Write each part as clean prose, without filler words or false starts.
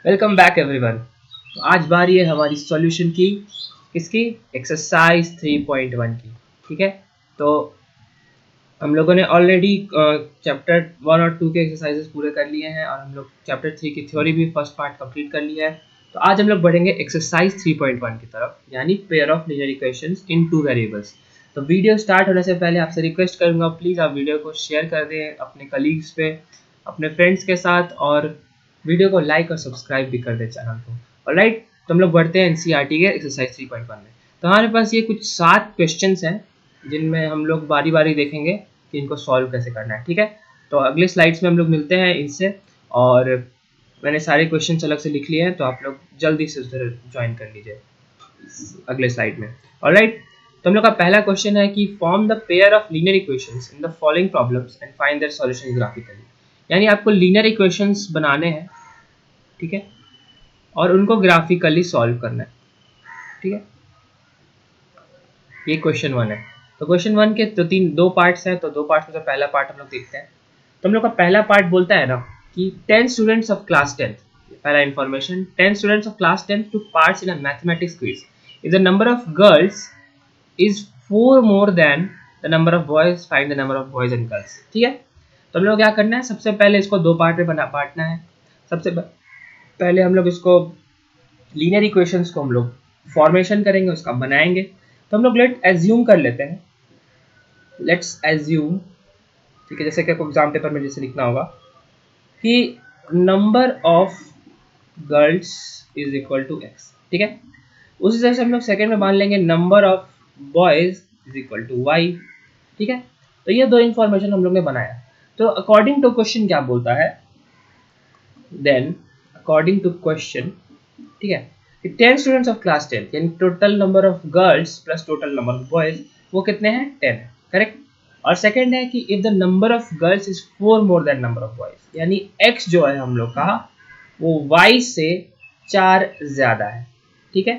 Welcome back everyone. तो आज बारी है हमारी सॉल्यूशन की, किसकी? एक्सरसाइज 3.1 की। ठीक है, तो हम लोगों ने ऑलरेडी चैप्टर 1 और 2 के एक्सरसाइजेस पूरे कर लिए हैं और हम लोग चैप्टर 3 की थ्योरी भी फर्स्ट पार्ट कंप्लीट कर लिया है। तो आज हम लोग बढ़ेंगे एक्सरसाइज 3.1 की तरफ, यानी pair of linear equations in two variables. तो वीडियो स्टार्ट होने से पहले आपसे रिक्वेस्ट करूंगा, प्लीज़ आप वीडियो को शेयर कर दें अपने कलीग्स पे, अपने फ्रेंड्स के साथ, और वीडियो को लाइक और सब्सक्राइब भी कर दें चैनल को। ऑलराइट, तो हम लोग बढ़ते हैं एनसीईआरटी के एक्सरसाइज 3.1 में। तो हमारे पास ये कुछ 7 क्वेश्चंस हैं जिनमें हम लोग बारी बारी देखेंगे कि इनको सॉल्व कैसे करना है। ठीक है, तो अगले स्लाइड्स में हम लोग मिलते हैं इनसे, और मैंने सारे क्वेश्चंस अलग से लिख लिए हैं, तो आप लोग जल्दी से उधर ज्वाइन कर लीजिए अगले स्लाइड में। ऑलराइट, तो हम लोग का पहला क्वेश्चन है कि form the pair of linear equations in the following problems and find their solution graphically. यानी आपको लीनियर इक्वेशंस बनाने हैं, ठीक है, और उनको ग्राफिकली सॉल्व करना है। ठीक है, ये क्वेश्चन 1 है। तो क्वेश्चन 1 के तो दो पार्ट्स हैं, तो दो पार्ट्स में से पहला पार्ट हम लोग देखते हैं। तो हम लोग का पहला पार्ट बोलता है ना कि 10 स्टूडेंट्स ऑफ क्लास 10th, पहला information, 10 students of class 10th two parts in a mathematics quiz. If the number of girls is 4 more than the number of boys, find the number of boys and girls. ठीक है, तो हम लोग क्या करना है, सबसे पहले इसको दो पार्ट में बांटना है। सबसे पहले हम लोग इसको लीनियर इक्वेशंस को हम लोग फॉर्मेशन करेंगे, उसका बनाएंगे। तो हम लोग लेट एज्यूम कर लेते हैं, लेट्स एज्यूम, ठीक है, जैसे कि आपको एग्जाम पेपर में जैसे लिखना होगा कि number of girls is equal to X. ठीक है, उसी तरह से हम लोग सेकेंड में मान लेंगे number of boys is equal to Y. ठीक है, तो ये दो इंफॉर्मेशन हम लोग ने बनाया। तो अकॉर्डिंग टू क्वेश्चन क्या बोलता है, देन अकॉर्डिंग टू क्वेश्चन, ठीक है, 10 स्टूडेंट्स ऑफ क्लास 10 यानी total number of girls plus total number of boys, वो कितने हैं? 10 है, करेक्ट। और सेकंड है कि if the number of girls is 4 more than number of boys, यानी x जो है हम लोग का वो y से 4 ज्यादा है। ठीक है,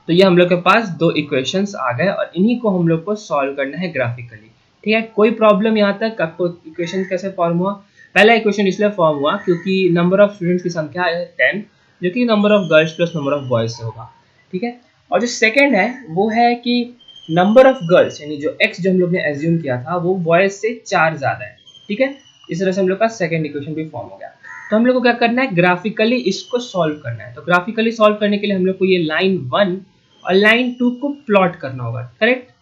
तो ये हम लोग के पास दो इक्वेशंस आ गए और इन्हीं को हम लोग को सॉल्व करना है ग्राफिकली। ठीक है, कोई प्रॉब्लम यहाँ तक? आपको इक्वेशन कैसे फॉर्म हुआ? पहला इक्वेशन इसलिए फॉर्म हुआ क्योंकि नंबर ऑफ स्टूडेंट्स की संख्या है 10, जो कि number of girls plus number of boys से होगा। ठीक है, और जो सेकेंड है वो है कि नंबर ऑफ गर्ल्स, यानी जो एक्स जो हम लोग ने एज्यूम किया था वो बॉयज से 4 ज्यादा है। ठीक है, इस तरह से हम लोग का सेकेंड इक्वेशन भी फॉर्म हो गया। तो हम लोग को क्या करना है, ग्राफिकली इसको सॉल्व करना है। तो ग्राफिकली सॉल्व करने के लिए हम लोग को ये लाइन 1 और लाइन 2 को प्लॉट करना होगा, करेक्ट।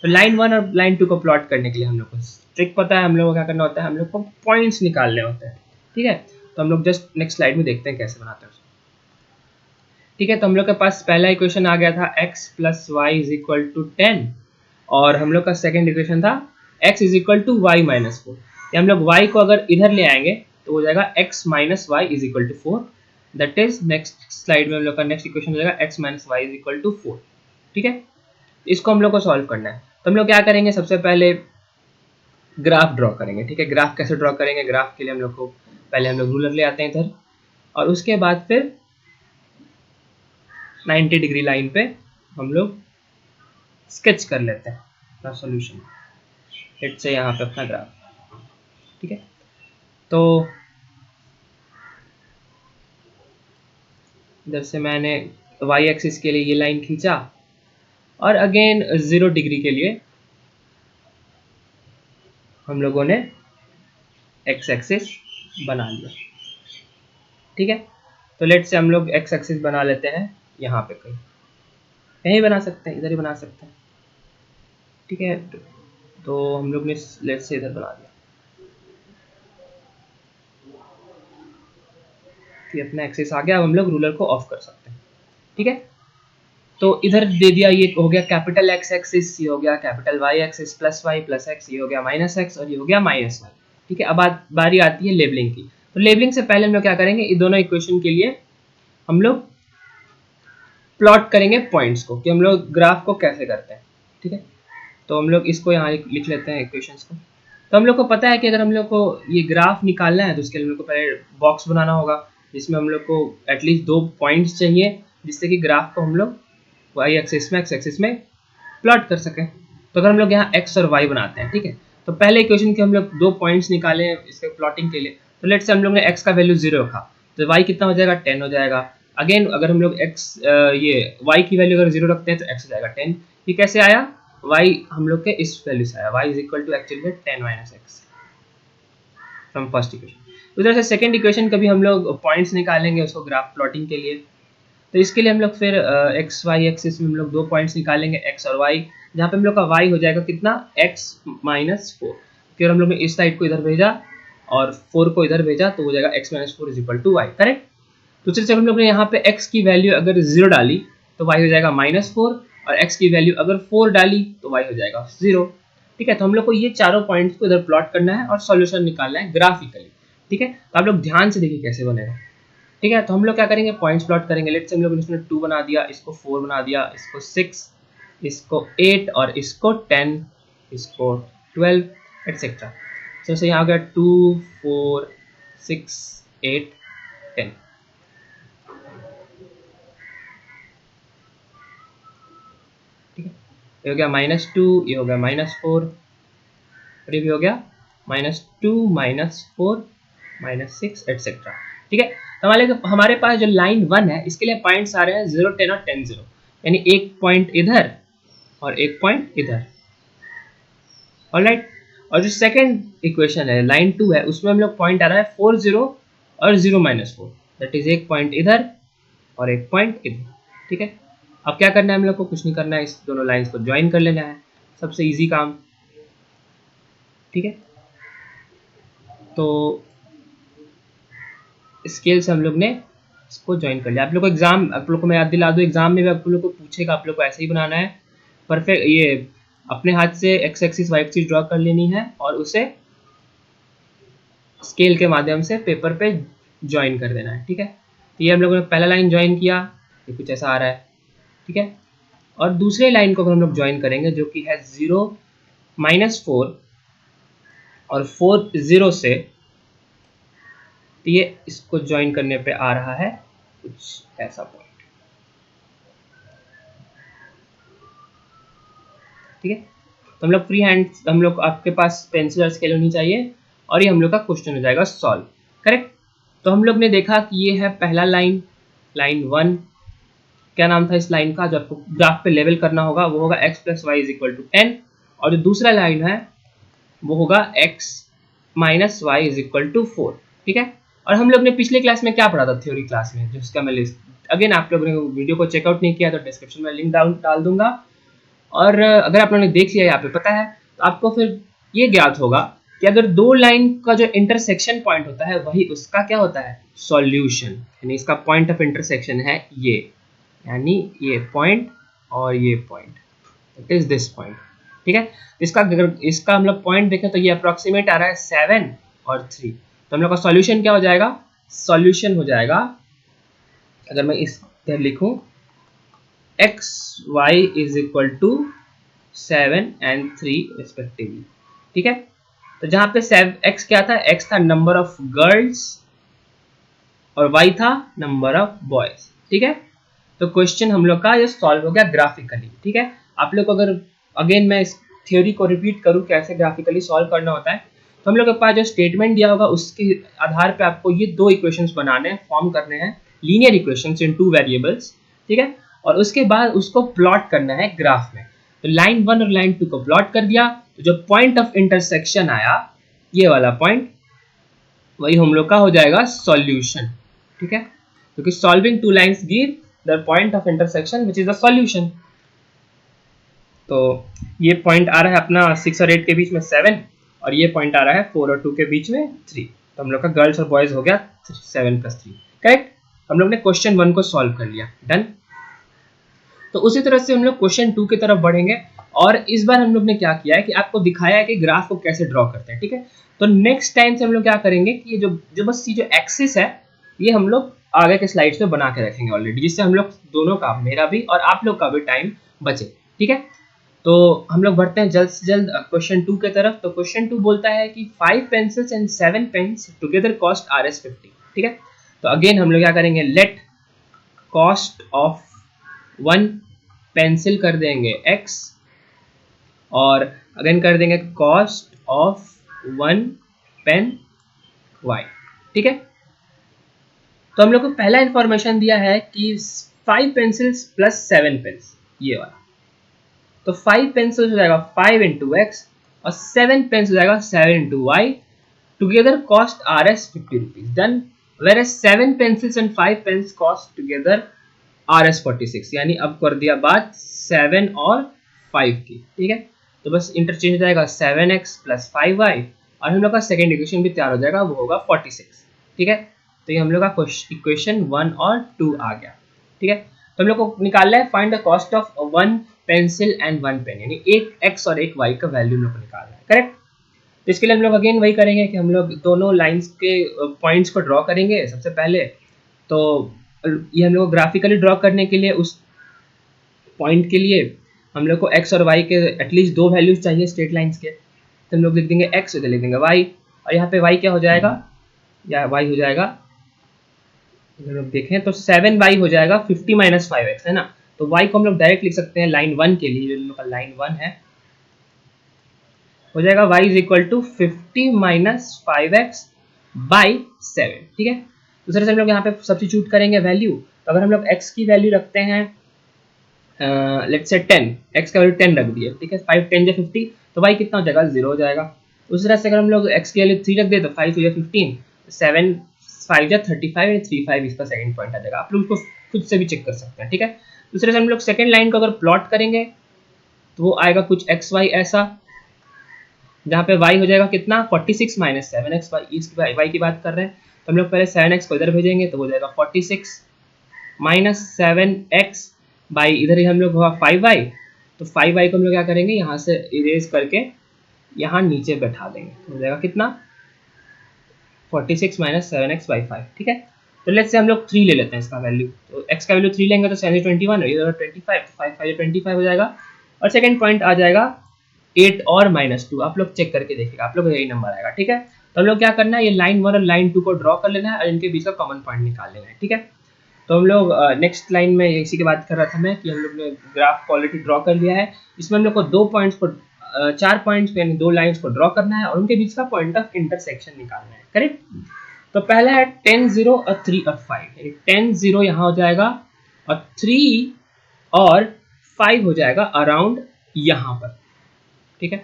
तो लाइन 1 और लाइन 2 को प्लॉट करने के लिए हम लोग को ट्रिक पता है, हम लोग को क्या करना होता है, हम लोग को पॉइंट्स निकालने होते हैं। ठीक है, तो हम लोग जस्ट नेक्स्ट स्लाइड में देखते हैं कैसे बनाते हैं। ठीक है, तो हम लोग के पास पहला इक्वेशन आ गया था x plus Y is equal to 10, और हम लोग का सेकेंड इक्वेशन था x is equal to Y minus 4। हम लोग y को अगर इधर ले आएंगे तो हो जाएगा x minus Y is equal to 4। That is next slide में हम लोग का नेक्स्ट इक्वेशन हो जाएगा x minus Y is equal to 4। ठीक है, इसको हम लोग को सॉल्व करना है। तो हम लोग क्या करेंगे, सबसे पहले ग्राफ ड्रॉ करेंगे। ठीक है, ग्राफ कैसे ड्रॉ करेंगे, ग्राफ के लिए हम लोग को पहले हम लोग रूलर ले आते हैं इधर, और उसके बाद फिर 90 डिग्री लाइन पे हम लोग स्केच कर लेते हैं अपना सॉल्यूशन, लेट्स से यहाँ पे अपना ग्राफ। ठीक है, तो इधर से मैंने वाई एक्सिस के लिए ये लाइन खींचा, और अगेन 0 डिग्री के लिए हम लोगों ने एक्स एक्सिस बना लिया। ठीक है, तो लेट्स से हम लोग एक्स एक्सिस बना लेते हैं यहाँ पे, कहीं कहीं बना सकते हैं, इधर ही बना सकते हैं। ठीक है, तो हम लोग ने लेट्स से इधर बना दिया, कि अपना एक्सिस आ गया। अब हम लोग रूलर को ऑफ कर सकते हैं। ठीक है, तो इधर दे दिया, ये हो गया कैपिटल एक्स एक्सिस, ये हो गया capital Y axis, plus Y plus X, ये हो गया माइनस एक्स, और ये हो गया माइनस वाई। ठीक है, अब बारी आती है लेबलिंग की। तो लेबलिंग से पहले हम लोग क्या करेंगे, इन दोनों इक्वेशन के लिए हम लोग प्लॉट करेंगे पॉइंट्स को, कि हम लोग ग्राफ को कैसे करते हैं। ठीक है, तो हम लोग इसको यहाँ लिख लेते हैं इक्वेशंस को। तो हम लोग को पता है कि अगर हम लोग को ये ग्राफ निकालना है तो उसके लिए हम लोग को पहले बॉक्स बनाना होगा, जिसमें हम लोग को एटलीस्ट 2 पॉइंट्स चाहिए, जिससे कि ग्राफ को हम लोग वाई एक्सिस में एक्स एक्सिस में प्लॉट कर सकें। तो अगर हम लोग यहाँ एक्स और वाई बनाते हैं, ठीक है, तो पहले इक्वेशन के हम लोग 2 पॉइंट्स निकाले इसके प्लॉटिंग के लिए। तो लेट्स से हम लोग ने एक्स का वैल्यू 0 रखा, तो y कितना हो जाएगा 10 हो जाएगा। अगेन अगर हम लोग x ये y की वैल्यू अगर 0 रखते हैं तो x हो जाएगा 10। ये कैसे आया, y हम लोग के इस वैल्यू से आया, y is equal to actually में 10 minus X from first equation. उधर से सेकंड इक्वेशन का भी हम लोग पॉइंट्स निकालेंगे उसको ग्राफ प्लॉटिंग के लिए। तो इसके लिए हम लोग फिर एक्स वाई एक्सिस में हम लोग 2 पॉइंट्स निकालेंगे x और y, जहाँ पे हम लोग का y हो जाएगा कितना x माइनस 4, फिर हम लोग ने इस साइड को इधर भेजा और 4 को इधर भेजा तो हो जाएगा x minus 4 is equal to Y, correct. दूसरे से हम लोग ने यहाँ पे x की वैल्यू अगर 0 डाली तो y हो जाएगा -4 और x की वैल्यू अगर 4 डाली तो y हो जाएगा 0। ठीक है, तो हम लोग को ये चारों पॉइंट्स को इधर प्लॉट करना है और सॉल्यूशन निकालना है ग्राफिकली। ठीक है, तो आप लोग ध्यान से देखिए कैसे बनेगा। ठीक है, तो हम लोग क्या करेंगे, पॉइंट्स प्लॉट करेंगे। लेट्स से हम लोग इसमें 2 बना दिया, इसको 4 बना दिया, इसको 6, इसको 8 और इसको 10, इसको 12 एटसेट्रा। जैसे यहाँ हो गया 2 4 6 8 10। ठीक है, ये हो गया -2, ये हो गया -4 और ये भी हो गया -2 -4 -6 एटसेट्रा। ठीक है, तो हमारे पास जो लाइन 1 है इसके लिए पॉइंट्स आ रहे हैं 0 10 और 10 0, यानी एक पॉइंट इधर और एक पॉइंट इधर। ऑलराइट, और जो सेकंड इक्वेशन है लाइन 2 है उसमें हम लोग पॉइंट आ रहा है 4 0 और 0 -4, दैट इज एक पॉइंट इधर और एक पॉइंट इधर। ठीक है, अब क्या करना है हम लोग को, कुछ नहीं करना है, इस दोनों लाइंस को ज्वाइन कर लेना है, सबसे इजी काम। ठीक है, तो स्केल से हम लोग ने इसको ज्वाइन कर लिया। आप लोग को एग्जाम, आप लोग को मैं याद दिला दूं, एग्जाम में भी आप लोग को पूछेगा, आप लोग को ऐसे ही बनाना है परफेक्ट। ये अपने हाथ से X axis Y axis draw कर लेनी है और उसे स्केल के माध्यम से पेपर पे ज्वाइन कर देना है। ठीक है, तो ये हम लोगों ने पहला लाइन ज्वाइन किया, ये कुछ ऐसा आ रहा है। ठीक है, और दूसरे लाइन को हम लोग ज्वाइन करेंगे जो कि है 0 -4 और 4 0 से, तो ये इसको ज्वाइन करने पे आ रहा है कुछ ऐसा पॉइंट। ठीक है, तो हम लोग फ्री हैंड, हम लोग आपके पास पेंसिल और स्केल होनी चाहिए और ये हम लोग का क्वेश्चन हो जाएगा सॉल्व, करेक्ट। तो हम लोग ने देखा कि ये है पहला लाइन, लाइन 1। क्या नाम था इस लाइन का, जो आपको ग्राफ पे लेवल करना होगा वो होगा x + y = 10, और जो दूसरा लाइन है वो होगा x - y = 4। ठीक है, और हम लोग ने पिछले क्लास में क्या पढ़ा था थ्योरी क्लास में, जिसका मैं लिस्ट अगेन आप लोगों ने वीडियो को चेकआउट नहीं किया तो डिस्क्रिप्शन में लिंक डाल दूंगा, और अगर आप लोगों ने देख लिया यहाँ पे पता है तो आपको फिर ये ज्ञात होगा कि अगर दो लाइन का जो इंटरसेक्शन पॉइंट होता है वही उसका क्या होता है, सॉल्यूशन। यानी इसका पॉइंट ऑफ इंटरसेक्शन है ये, यानी ये पॉइंट और ये point, it is this point. ठीक है, इसका हम लोग पॉइंट देखें तो ये अप्रोक्सीमेट आ रहा है 7 और 3, तो हम लोग का सॉल्यूशन क्या हो जाएगा, सॉल्यूशन हो जाएगा, अगर मैं इस तरह लिखूं x y = 7 and 3 रिस्पेक्टिवली। ठीक है, तो जहां पे x क्या था, x था नंबर ऑफ गर्ल्स और y था नंबर ऑफ बॉयज। ठीक है, तो क्वेश्चन हम लोग का ये सॉल्व हो गया ग्राफिकली। ठीक है, आप लोग अगर अगेन मैं इस थ्योरी को रिपीट करूं कैसे ग्राफिकली सॉल्व करना होता है, तो हम लोग के पास जो स्टेटमेंट दिया होगा उसके आधार पे आपको ये दो इक्वेशंस बनाने हैं, फॉर्म करने हैं, लीनियर इक्वेशंस इन 2 वेरिएबल्स। ठीक है, और उसके बाद उसको प्लॉट करना है ग्राफ में। तो लाइन 1 और लाइन 2 को प्लॉट कर दिया, तो जो पॉइंट ऑफ इंटरसेक्शन आया ये वाला पॉइंट, वही हम लोग का हो जाएगा सॉल्यूशन। ठीक है, क्योंकि solving two lines give the point of intersection which is the solution. तो ये पॉइंट आ रहा है अपना 6 और 8 के बीच में 7, और ये पॉइंट आ रहा है 4 और 2 के बीच में 3, तो हम लोग का गर्ल्स और बॉयज हो गया 7 + 3, करेक्ट। हम लोग ने क्वेश्चन 1 को सॉल्व कर लिया, डन। तो उसी तरह से हम लोग क्वेश्चन 2 की तरफ बढ़ेंगे, और इस बार हम लोग ने क्या किया है कि आपको दिखाया है कि ग्राफ को कैसे ड्रॉ करते हैं। ठीक है, तो नेक्स्ट टाइम से हम लोग क्या करेंगे कि ये जो बस ये जो एक्सिस है ये हम लोग आगे के स्लाइड्स में बना के रखेंगे ऑलरेडी, जिससे हम लोग दोनों का, मेरा भी और आप लोग का भी टाइम बचे। ठीक है, तो हम लोग बढ़ते हैं जल्द से जल्द क्वेश्चन 2 के तरफ। तो क्वेश्चन 2 बोलता है कि 5 pencils and 7 pens together cost Rs50। ठीक है, तो अगेन हम लोग क्या करेंगे, लेट कॉस्ट ऑफ 1 पेंसिल कर देंगे x, और अगेन कर देंगे कॉस्ट ऑफ 1 पेन y। ठीक है, तो हम लोग को पहला इंफॉर्मेशन दिया है कि 5 पेंसिल्स प्लस 7 पेन्स, ये वाला। तो 5 पेंसिल्स हो जाएगा 5 इंटू एक्स और 7 पेन्स हो जाएगा 7 into Y. Together cost R S 50 rupees. Done. Whereas 7 pencils and 5 pens cost together R S 46। यानी अब कर दिया बात 7 और 5 की, ठीक है। तो बस इंटरचेंज हो जाएगा 7x प्लस 5y और हम लोग का सेकेंड इक्वेशन भी तैयार हो जाएगा, वो होगा 46, ठीक है। तो ये हम लोग का इक्वेशन 1 और 2 आ गया, ठीक है। तो हम लोग को निकालना है find the cost of 1 pencil and 1 pen, यानी एक x और एक y का वैल्यू हम लोग को निकालना है, करेक्ट। तो इसके लिए हम लोग अगेन वही करेंगे कि हम लोग दोनों लाइंस के पॉइंट्स को ड्रॉ करेंगे सबसे पहले। तो ये हम लोग को ग्राफिकली ड्रॉ करने के लिए उस पॉइंट के लिए हम लोग को x और y के एटलीस्ट दो वैल्यूज चाहिए स्ट्रेट लाइंस के। तो हम लोग लिख देंगे x, इधर लिख देंगे y, और यहाँ पे y क्या हो जाएगा, या y हो जाएगा, अगर हम देखें तो 7y हो जाएगा 50 माइनस 5x, है ना। तो y को हम लोग डायरेक्ट लिख सकते हैं लाइन 1 के लिए, जो हम लोग का लाइन 1 है, हो जाएगा y is equal to 50 minus 5x by 7, ठीक है। दूसरे से हम लोग यहाँ पे सब्स्टिट्यूट करेंगे वैल्यू। तो अगर हम लोग x की वैल्यू रखते हैं लेट्स से 10, x का वैल्यू 10 रख दिए, ठीक है। 5 10 या 50, तो y कितना हो जाएगा, 0 हो जाएगा। उस तरह से अगर हम लोग x की वैल्यू 3 रख दे तो 5 या 15, 7 5 या 35 या 35 इसका सेकंड पॉइंट आ जाएगा। आप लोग उसको खुद से भी चेक कर सकते हैं, ठीक है। दूसरे से हम लोग सेकंड लाइन को अगर प्लॉट करेंगे तो वो आएगा कुछ एक्स वाई ऐसा, जहाँ पे y हो जाएगा कितना 46 माइनस 7x, y की बात कर रहे हैं। तो हम लोग पहले 7x को इधर भेजेंगे तो हो जाएगा 46 माइनस 7x बाई इधर ही हम लोग होगा 5y। तो 5y को हम लोग क्या करेंगे, यहाँ से इरेज करके यहाँ नीचे बैठा देंगे, हो जाएगा कितना 46 माइनस 7x बाई 5, ठीक है। तो लेट्स से हम लोग 3 ले लेते हैं इसका वैल्यू। तो x का वैल्यू 3 लेंगे तो 7 21 और इधर 25, तो 5 5 25 हो जाएगा। और सेकंड पॉइंट आ जाएगा 8 और -2, आप लोग चेक करके देखिएगा, आप लोग यही नंबर आएगा, ठीक है। तो हम लोग क्या करना है, ये लाइन 1 और लाइन 2 को ड्रॉ कर लेना है और इनके बीच का कॉमन पॉइंट निकाल लेना है, ठीक है। तो हम लोग नेक्स्ट लाइन में इसी की बात कर रहा था मैं कि हम लोग ने ग्राफ ऑलरेडी ड्रॉ कर लिया है। इसमें हम लोग को 2 पॉइंट्स को 4 पॉइंट्स यानी 2 लाइंस को ड्रॉ करना है और उनके बीच का पॉइंट ऑफ इंटरसेक्शन निकालना है, करेक्ट। तो पहला है 10 0 और 3 और 5, यानी 10 0 यहाँ हो जाएगा और 3 और 5 हो जाएगा अराउंड यहाँ पर, ठीक है।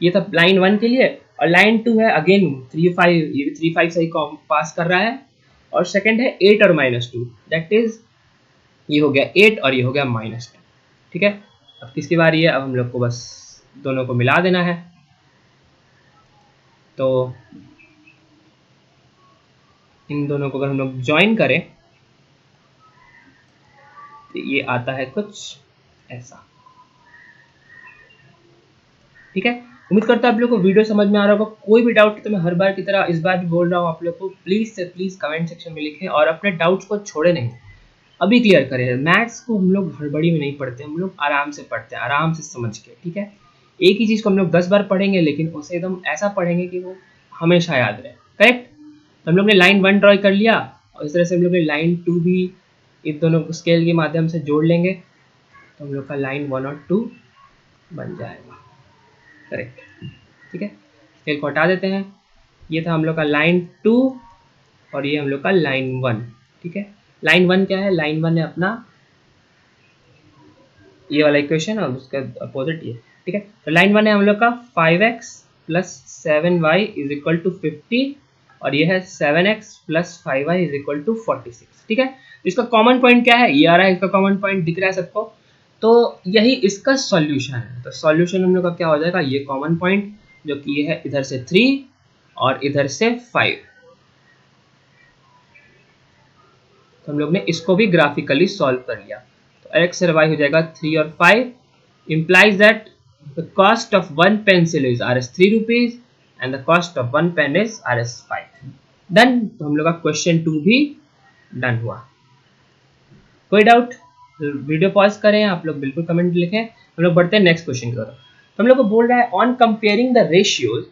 ये था लाइन 1 के लिए। और लाइन 2 है अगेन 3 5, ये भी 3 5 सही पास कर रहा है। और सेकंड है 8 और -2, दैट इज ये हो गया 8 और ये हो गया -10, ठीक है। अब किसकी बारी है, अब हम लोग को बस दोनों को मिला देना है। तो इन दोनों को अगर हम लोग ज्वाइन करें तो ये आता है कुछ ऐसा, ठीक है। उम्मीद करता हूँ आप लोग को वीडियो समझ में आ रहा होगा। कोई भी डाउट तो मैं हर बार की तरह इस बार भी बोल रहा हूँ, आप लोग को प्लीज़ से प्लीज़ कमेंट सेक्शन में लिखें और अपने डाउट्स को छोड़े नहीं, अभी क्लियर करें। मैथ्स को हम लोग हड़बड़ी में नहीं पढ़ते, हम लोग आराम से पढ़ते हैं, आराम से समझ के, ठीक है। एक ही चीज़ को हम लोग 10 बार पढ़ेंगे लेकिन उसे एकदम ऐसा पढ़ेंगे कि वो हमेशा याद रहे, करेक्ट। तो हम लोग ने लाइन 1 ड्रॉ कर लिया और इस तरह से हम लोग ने लाइन 2 भी इन दोनों स्केल के माध्यम से जोड़ लेंगे, तो हम लोग का लाइन 1 और 2 बन जाएगा, करेक्ट, ठीक है। स्केल को हटा देते हैं। ये था हम लोग का लाइन 2 और ये हम लोग का लाइन 1, ठीक है। लाइन 1 क्या है, लाइन 1 है अपना ये वाला इक्वेशन और उसका अपोजिट ये, ठीक है। तो लाइन 1 है हम लोग का 5x plus 7y is equal to 50 और ये है 7x plus 5y is equal to 46, ठीक है। तो इसका कॉमन पॉइंट क्या है, ये आ रहा है, इसका कॉमन पॉइंट दिख रहा है सबको। तो यही इसका सॉल्यूशन है। तो सॉल्यूशन हम लोग का क्या हो जाएगा, ये कॉमन पॉइंट जो कि ये है इधर से 3 और इधर से 5। तो हम लोग ने इसको भी ग्राफिकली सॉल्व कर लिया। तो x और y हो जाएगा 3 और 5, implies that the cost of one pencil is Rs 3 rupees and the cost of one pen is Rs 5। Done. तो हम लोग का क्वेश्चन 2 भी डन हुआ। कोई डाउट, वीडियो पॉज करें, आप लोग बिल्कुल कमेंट लिखें। हम लोग बढ़ते हैं नेक्स्ट क्वेश्चन की तरफ। तो हम लोग को बोल रहा है on comparing the ratios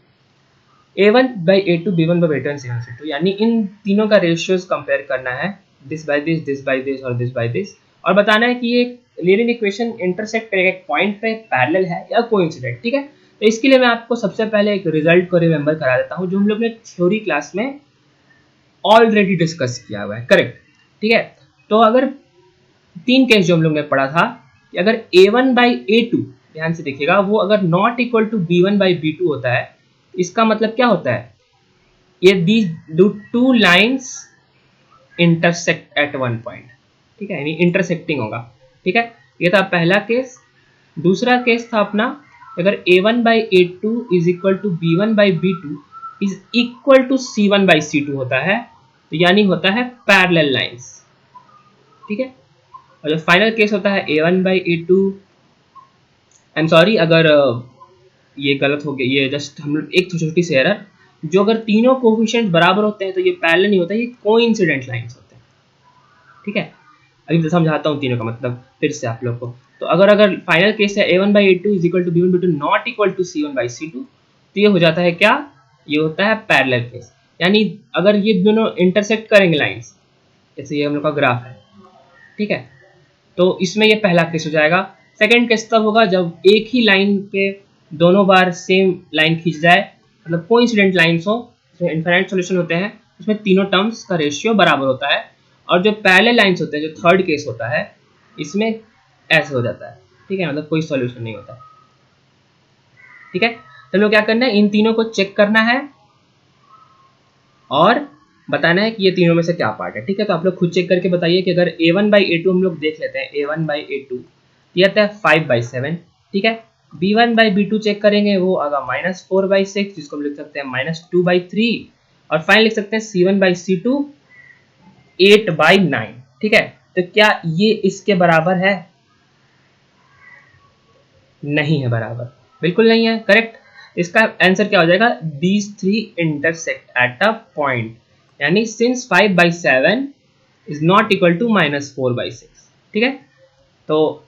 a1 by a2 b1 by b2 c1 c2, यानी इन तीनों का रेशियोज कंपेयर करना है, दिस बाय दिस और दिस बाय दिस, और बताना है कि ये लीनियर इक्वेशन इंटरसेक्ट करेगा एक पॉइंट पे, पैरेलल है या कोइंसिडेंट, ठीक है। तो इसके लिए मैं आपको सबसे पहले एक रिजल्ट को रिमेंबर करा देता हूँ जो हम लोग ने थ्योरी क्लास में ऑलरेडी डिस्कस किया हुआ है, करेक्ट। ठीक है, तो अगर तीन केस जो हम लोग ने पढ़ा था कि अगर a1 बाई a2, ध्यान से देखिएगा, वो अगर not equal to b1 by b2 होता है, इसका मतलब क्या होता है, ये these do to lines intersect at one point. ठीक है, यानी इंटरसेक्टिंग होगा। ठीक है, ये था पहला केस। दूसरा केस था अपना, अगर a1 by a2 is equal to b1 by b2 is equal to c1 by c2 होता है, तो यानी होता है पैरेलल लाइंस। ठीक है, और जो फाइनल केस होता है a1 by a2, I am sorry अगर ये गलत हो गया, ये जस्ट हम लोग एक छोटी सी एरर, जो अगर तीनों कोफिशिएंट बराबर होते हैं तो ये पैरेलल नहीं होता, ये कोइंसिडेंट लाइंस होते हैं। ठीक है, अभी समझाता हूँ तीनों का मतलब फिर से आप लोग को। तो अगर फाइनल केस है a1 by a2 is equal to b1 b2 not equal to c1 by c2, तो ये हो जाता है क्या, ये होता है पैरेलल केस। यानी अगर ये दोनों इंटरसेक्ट करेंगे लाइंस, जैसे ये हम लोग का ग्राफ है, ठीक है, तो इसमें ये पहला केस हो जाएगा। सेकंड केस तब होगा जब एक ही लाइन पे दोनों बार सेम लाइन खींच जाए, मतलब कोइंसिडेंट लाइंस हो, इसमें इनफाइनाइट सॉल्यूशन होते हैं, उसमें तीनों टर्म्स का रेशियो बराबर होता है। और जो पैरेलल लाइंस होते हैं, जो थर्ड केस होता है, इसमें ऐसे हो जाता है। ठीक है, मतलब कोई सॉल्यूशन नहीं होता। ठीक है, तो हम लोग क्या करना है, इन तीनों को चेक करना है और बताना है कि ये तीनों में से क्या पार्ट है। ठीक है, तो आप लोग खुद चेक करके बताइए कि अगर a1 बाई a2 हम लोग देख लेते हैं, a1 बाई a2 ये आता है 5 बाई 7। ठीक है, b1 बाई b2 चेक करेंगे, वो आगा -4 बाई 6, जिसको हम लिख सकते हैं -2 बाई 3, और फाइनल लिख सकते हैं c1 बाई c2 8 बाई 9। ठीक है, तो क्या ये इसके बराबर है? नहीं है बराबर, बिल्कुल नहीं है, करेक्ट। इसका आंसर क्या हो जाएगा, these three intersect at a point, यानी since 5 by 7 is not equal to -4 by 6। ठीक है, तो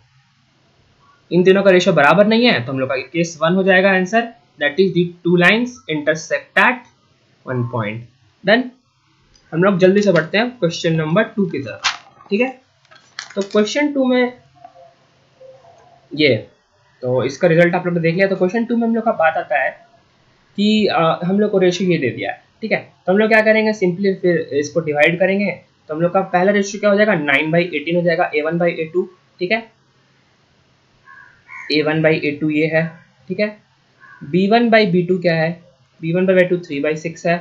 इन तीनों का रेशियो बराबर नहीं है, तो हम लोग का केस 1 हो जाएगा answer, that is the two lines intersect at one point. Then हम लोग जल्दी से बढ़ते हैं क्वेश्चन नंबर 2 की तरफ। ठीक है, तो क्वेश्चन 2 में ये, तो इसका रिजल्ट आप लोग ने देख लिया। तो क्वेश्चन 2 में हम लोग का बात आता है कि हम लोग को रेशियो ये दे दिया है। ठीक है, तो हम लोग क्या करेंगे, सिंपली फिर इसको डिवाइड करेंगे। तो हम लोग का पहला रेशियो क्या हो जाएगा, 9 बाई 18 हो जाएगा, a1 बाई a2। ठीक है, a1 बाई a2 ये है। ठीक है, b1 बाई b2 क्या है, b1 बाई b2 3 बाई 6 है,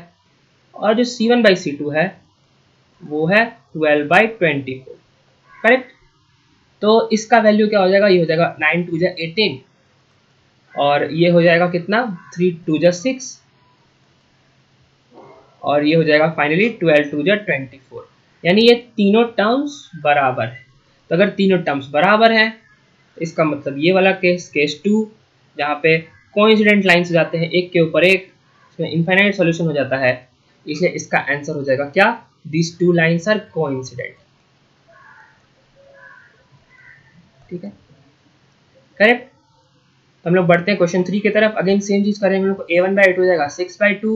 और जो c1 बाई c2 है वो है 12 बाई 24। करेक्ट, तो इसका वैल्यू क्या हो जाएगा, ये हो जाएगा 9 2 जा 18, और ये हो जाएगा कितना, 3 2 जा 6, और ये हो जाएगा फाइनली 12 2 जा 24। यानी ये तीनों टर्म्स बराबर है। तो अगर तीनों टर्म्स बराबर हैं, इसका मतलब ये वाला केस, केस 2, जहाँ पे कोइंसिडेंट लाइन्स हो जाते हैं एक के ऊपर एक, इसमें इनफाइनाइट सॉल्यूशन हो जाता है, इसलिए इसका आंसर हो जाएगा क्या, this two lines are coincident. ठीक है, करेक्ट। तो हम लोग बढ़ते हैं क्वेश्चन 3 की तरफ। अगेन सेम चीज करेंगे, हम लोग को a1 बाई 8 हो जाएगा 6 बाई 2,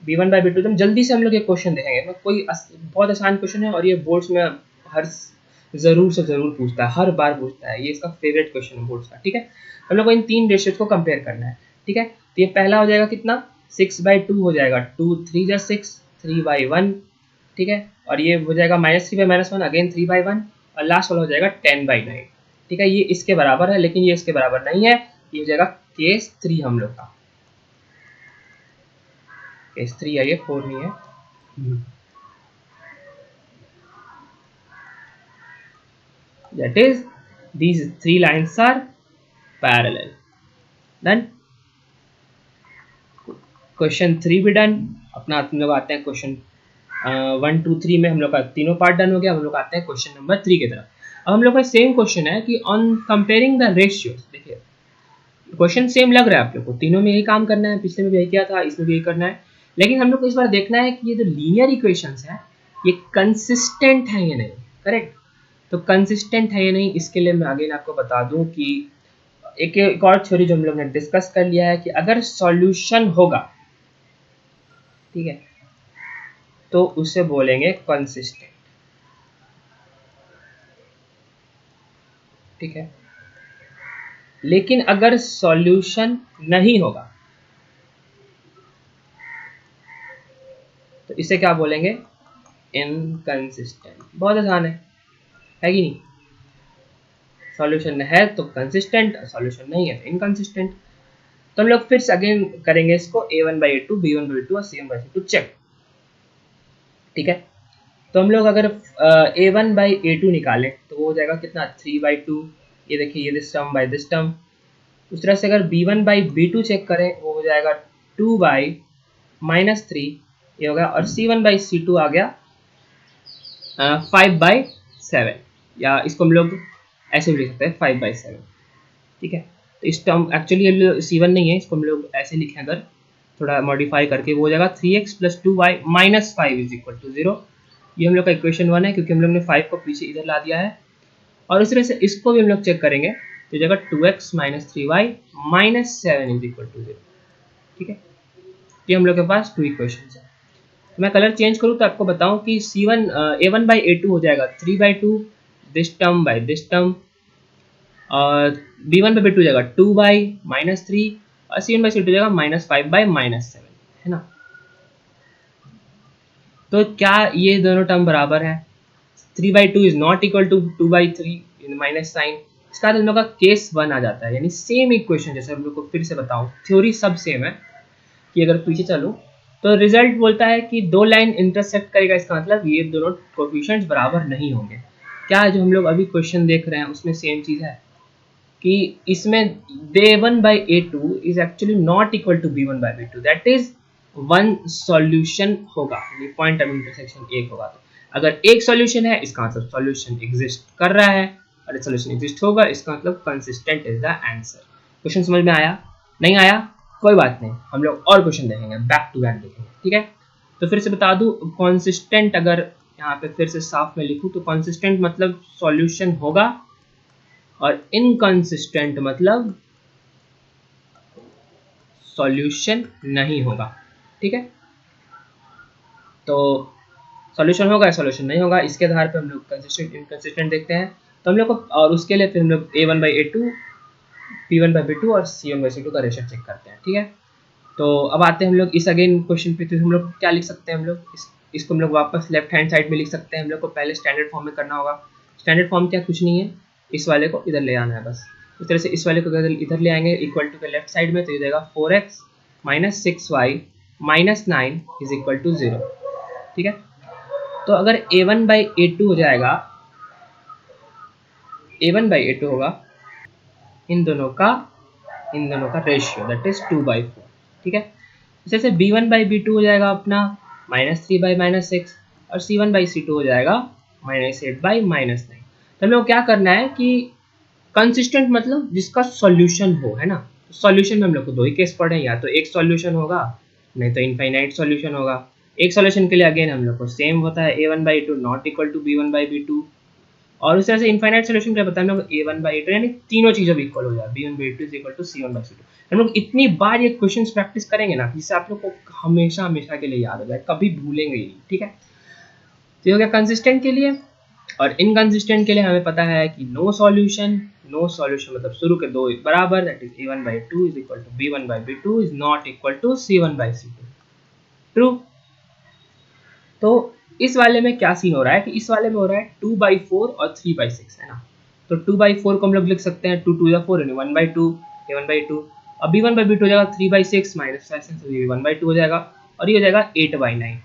b1 बाई b2। तो जल्दी से हम लोग ये क्वेश्चन देखेंगे, तो कोई बहुत आसान क्वेश्चन है, और ये बोर्ड्स में हर जरूर से जरूर पूछता है, हर बार पूछता है, ये इसका फेवरेट क्वेश्चन है बोर्ड्स का। ठीक है, हम लोग को इन तीन रेशियोज को कंपेयर करना है। ठीक है, तो ये पहला हो जाएगा कितना, 6 बाई 2 हो जाएगा 2 3 जा 6, 3 बाई 1। ठीक है, और ये हो जाएगा -3 बाई -1, अगेन 3 बाई 1, और लास्ट वाला हो जाएगा 10 बाई 9। ठीक है, ये इसके बराबर है, लेकिन ये इसके बराबर नहीं है, ये हो जाएगा केस 3 हम लोग का, केस 3 है, ये 4 नहीं है। That is these three lines are parallel। Then question 3 भी डन। अपना हम लोग आते हैं क्वेश्चन 1 2 3 में हम लोग का तीनों पार्ट डन हो गया। हम लोग आते हैं क्वेश्चन नंबर 3 की तरफ। अब हम लोग का सेम क्वेश्चन है कि ऑन कंपेयरिंग द रेशियोज, देखिए क्वेश्चन सेम लग रहा है आप लोग को, तीनों में यही काम करना है, पिछले में भी यही किया था, इसमें भी यही करना है, लेकिन हम लोग को इस बार देखना है कि ये जो लीनियर इक्वेशंस है ये कंसिस्टेंट है या नहीं। करेक्ट, तो कंसिस्टेंट है या नहीं, इसके लिए मैं अगेन आपको बता दूं कि एक और थ्योरी जो हम लोग ने डिस्कस कर लिया है कि अगर सॉल्यूशन होगा, ठीक है, तो उसे बोलेंगे कंसिस्टेंट। ठीक है, लेकिन अगर सॉल्यूशन नहीं होगा तो इसे क्या बोलेंगे, इनकंसिस्टेंट। बहुत आसान है कि नहीं? सॉल्यूशन है तो कंसिस्टेंट, सॉल्यूशन नहीं है तो इनकंसिस्टेंट। तो हम लोग फिर से अगेन करेंगे इसको a1/a2, b1/b2 और c1/c2 चेक। ठीक है, तो हम लोग अगर a1/a2 निकालें तो वो हो जाएगा कितना, 3/2। ये देखिए, ये this term by this term. उस तरह से अगर b1/b2 चेक करें वो हो जाएगा 2/-3, ये होगा। और c1/c2 आ गया 5/7, या इसको हम लोग ऐसे भी लिख सकते हैं 5/7। ठीक है, तो इस टर्म एक्चुअली c1 नहीं है, इसको हम लोग ऐसे लिखें अगर थोड़ा मॉडिफाई करके, वो हो जाएगा 3x + 2y - 5 = 0। ये हम लोग का इक्वेशन 1 है, क्योंकि हम लोग ने 5 को पीछे इधर ला दिया है। और इस तरह से इसको भी हम लोग चेक करेंगे तो हो जाएगा 2x - 3y - 7 = 0। ठीक है, ये हम लोग के पास 2 इक्वेशन है। मैं कलर चेंज करूँ तो आपको बताऊं कि a1/a2 हो जाएगा 3/2 this term by this term, और b1/b2 हो जाएगा 2/-3, और c1/c2 हो जाएगा -5/-7, है ना। तो क्या ये दोनों टर्म बराबर है? 3/2 is not equal to 2/3 in minus sign. इसका हम लोग का केस 1 आ जाता है, यानी सेम इक्वेशन। जैसे हम लोग को फिर से बताऊं, थ्योरी सब सेम है कि अगर पीछे चलो तो रिजल्ट बोलता है कि दो लाइन इंटरसेक्ट करेगा, इसका मतलब ये दोनों कोफिशिएंट्स बराबर नहीं होंगे। क्या जो हम लोग अभी क्वेश्चन देख रहे हैं उसमें सेम चीज़ है कि इसमें a1/a2 is actually not equal to b1/b2, that is one solution होगा, पॉइंट ऑफ इंटरसेक्शन एक होगा। तो अगर एक सॉल्यूशन है इसका मतलब सॉल्यूशन एग्जिस्ट कर रहा है, और सॉल्यूशन एग्जिस्ट होगा इसका मतलब consistent is the answer. Question समझ में आया? नहीं आया कोई बात नहीं, हम लोग और क्वेश्चन देखेंगे, बैक टू बैक देखेंगे। ठीक है, तो फिर से बता दूं, कॉन्सिस्टेंट अगर यहाँ पे फिर से साफ में लिखूं तो कॉन्सिस्टेंट मतलब सॉल्यूशन होगा, और इनकंसिस्टेंट मतलब सॉल्यूशन नहीं होगा। ठीक है, तो सॉल्यूशन होगा, सॉल्यूशन नहीं होगा, इसके आधार पे हम लोग कंसिस्टेंट इनकंसिस्टेंट देखते हैं। तो हम लोग को, और उसके लिए फिर हम लोग a1/a2, b1/b2 और c1/c2 का रेशियो चेक करते हैं। ठीक है, तो अब आते हैं हम लोग इस अगेन क्वेश्चन पे। तो हम लोग क्या लिख सकते हैं, हम लोग इसको हम लोग वापस लेफ्ट हैंड साइड में लिख सकते हैं। हम लोग को पहले स्टैंडर्ड फॉर्म में करना होगा। स्टैंडर्ड फॉर्म क्या, कुछ नहीं है, इस वाले को इधर ले आना है बस। इस तरह से इस वाले को इधर ले आएंगे इक्वल टू के लेफ्ट साइड में, तो ये जाएगा 4x - 6y - 9 = 0। ठीक है, तो अगर a1/a2 हो जाएगा, a1/a2 होगा इन दोनों का रेशियो, दैट इज 2/4। ठीक है, जैसे b1/b2 हो जाएगा अपना -3/-6, और c1/c2 हो जाएगा -8/-9। तो हमें क्या करना है कि कंसिस्टेंट मतलब जिसका सॉल्यूशन हो, है ना। सॉल्यूशन में हम लोग को दो ही केस पढ़े, या तो एक सॉल्यूशन होगा नहीं तो इनफाइनाइट सॉल्यूशन होगा। एक सॉल्यूशन के लिए अगेन हम लोग को सेम होता है a1/2 not equal to b1/b2, और उस तरह से इनफाइनाइट सॉल्यूशन क्या बताया हम लोग, a1/a2 यानी तीनों चीज़ों भी इक्वल हो जाए, b1/b2 is equal to c1/c2। हम लोग इतनी बार ये क्वेश्चंस प्रैक्टिस करेंगे ना, जिससे आप लोग को हमेशा हमेशा के लिए याद हो जाए, कभी भूलेंगे ही नहीं। ठीक है, तो ये हो गया कंसिस्टेंट के लिए। और इनकंसिस्टेंट के लिए हमें पता है कि नो सॉल्यूशन मतलब शुरू के दो बराबर, that is a1/2 is equal to b1/b2 is not equal to c1/c2। True. तो इस वाले में क्या सीन हो रहा है कि इस वाले में हो रहा है 2/4 और 3/6, है ना। तो 2/4 को हम लोग लिख सकते हैं 2 2 या 4 यानी 1/2 a1/2, और b1/b2 हो जाएगा 3/6 माइनस 5 तो ये 1/2 हो जाएगा, और ये हो जाएगा 8/9।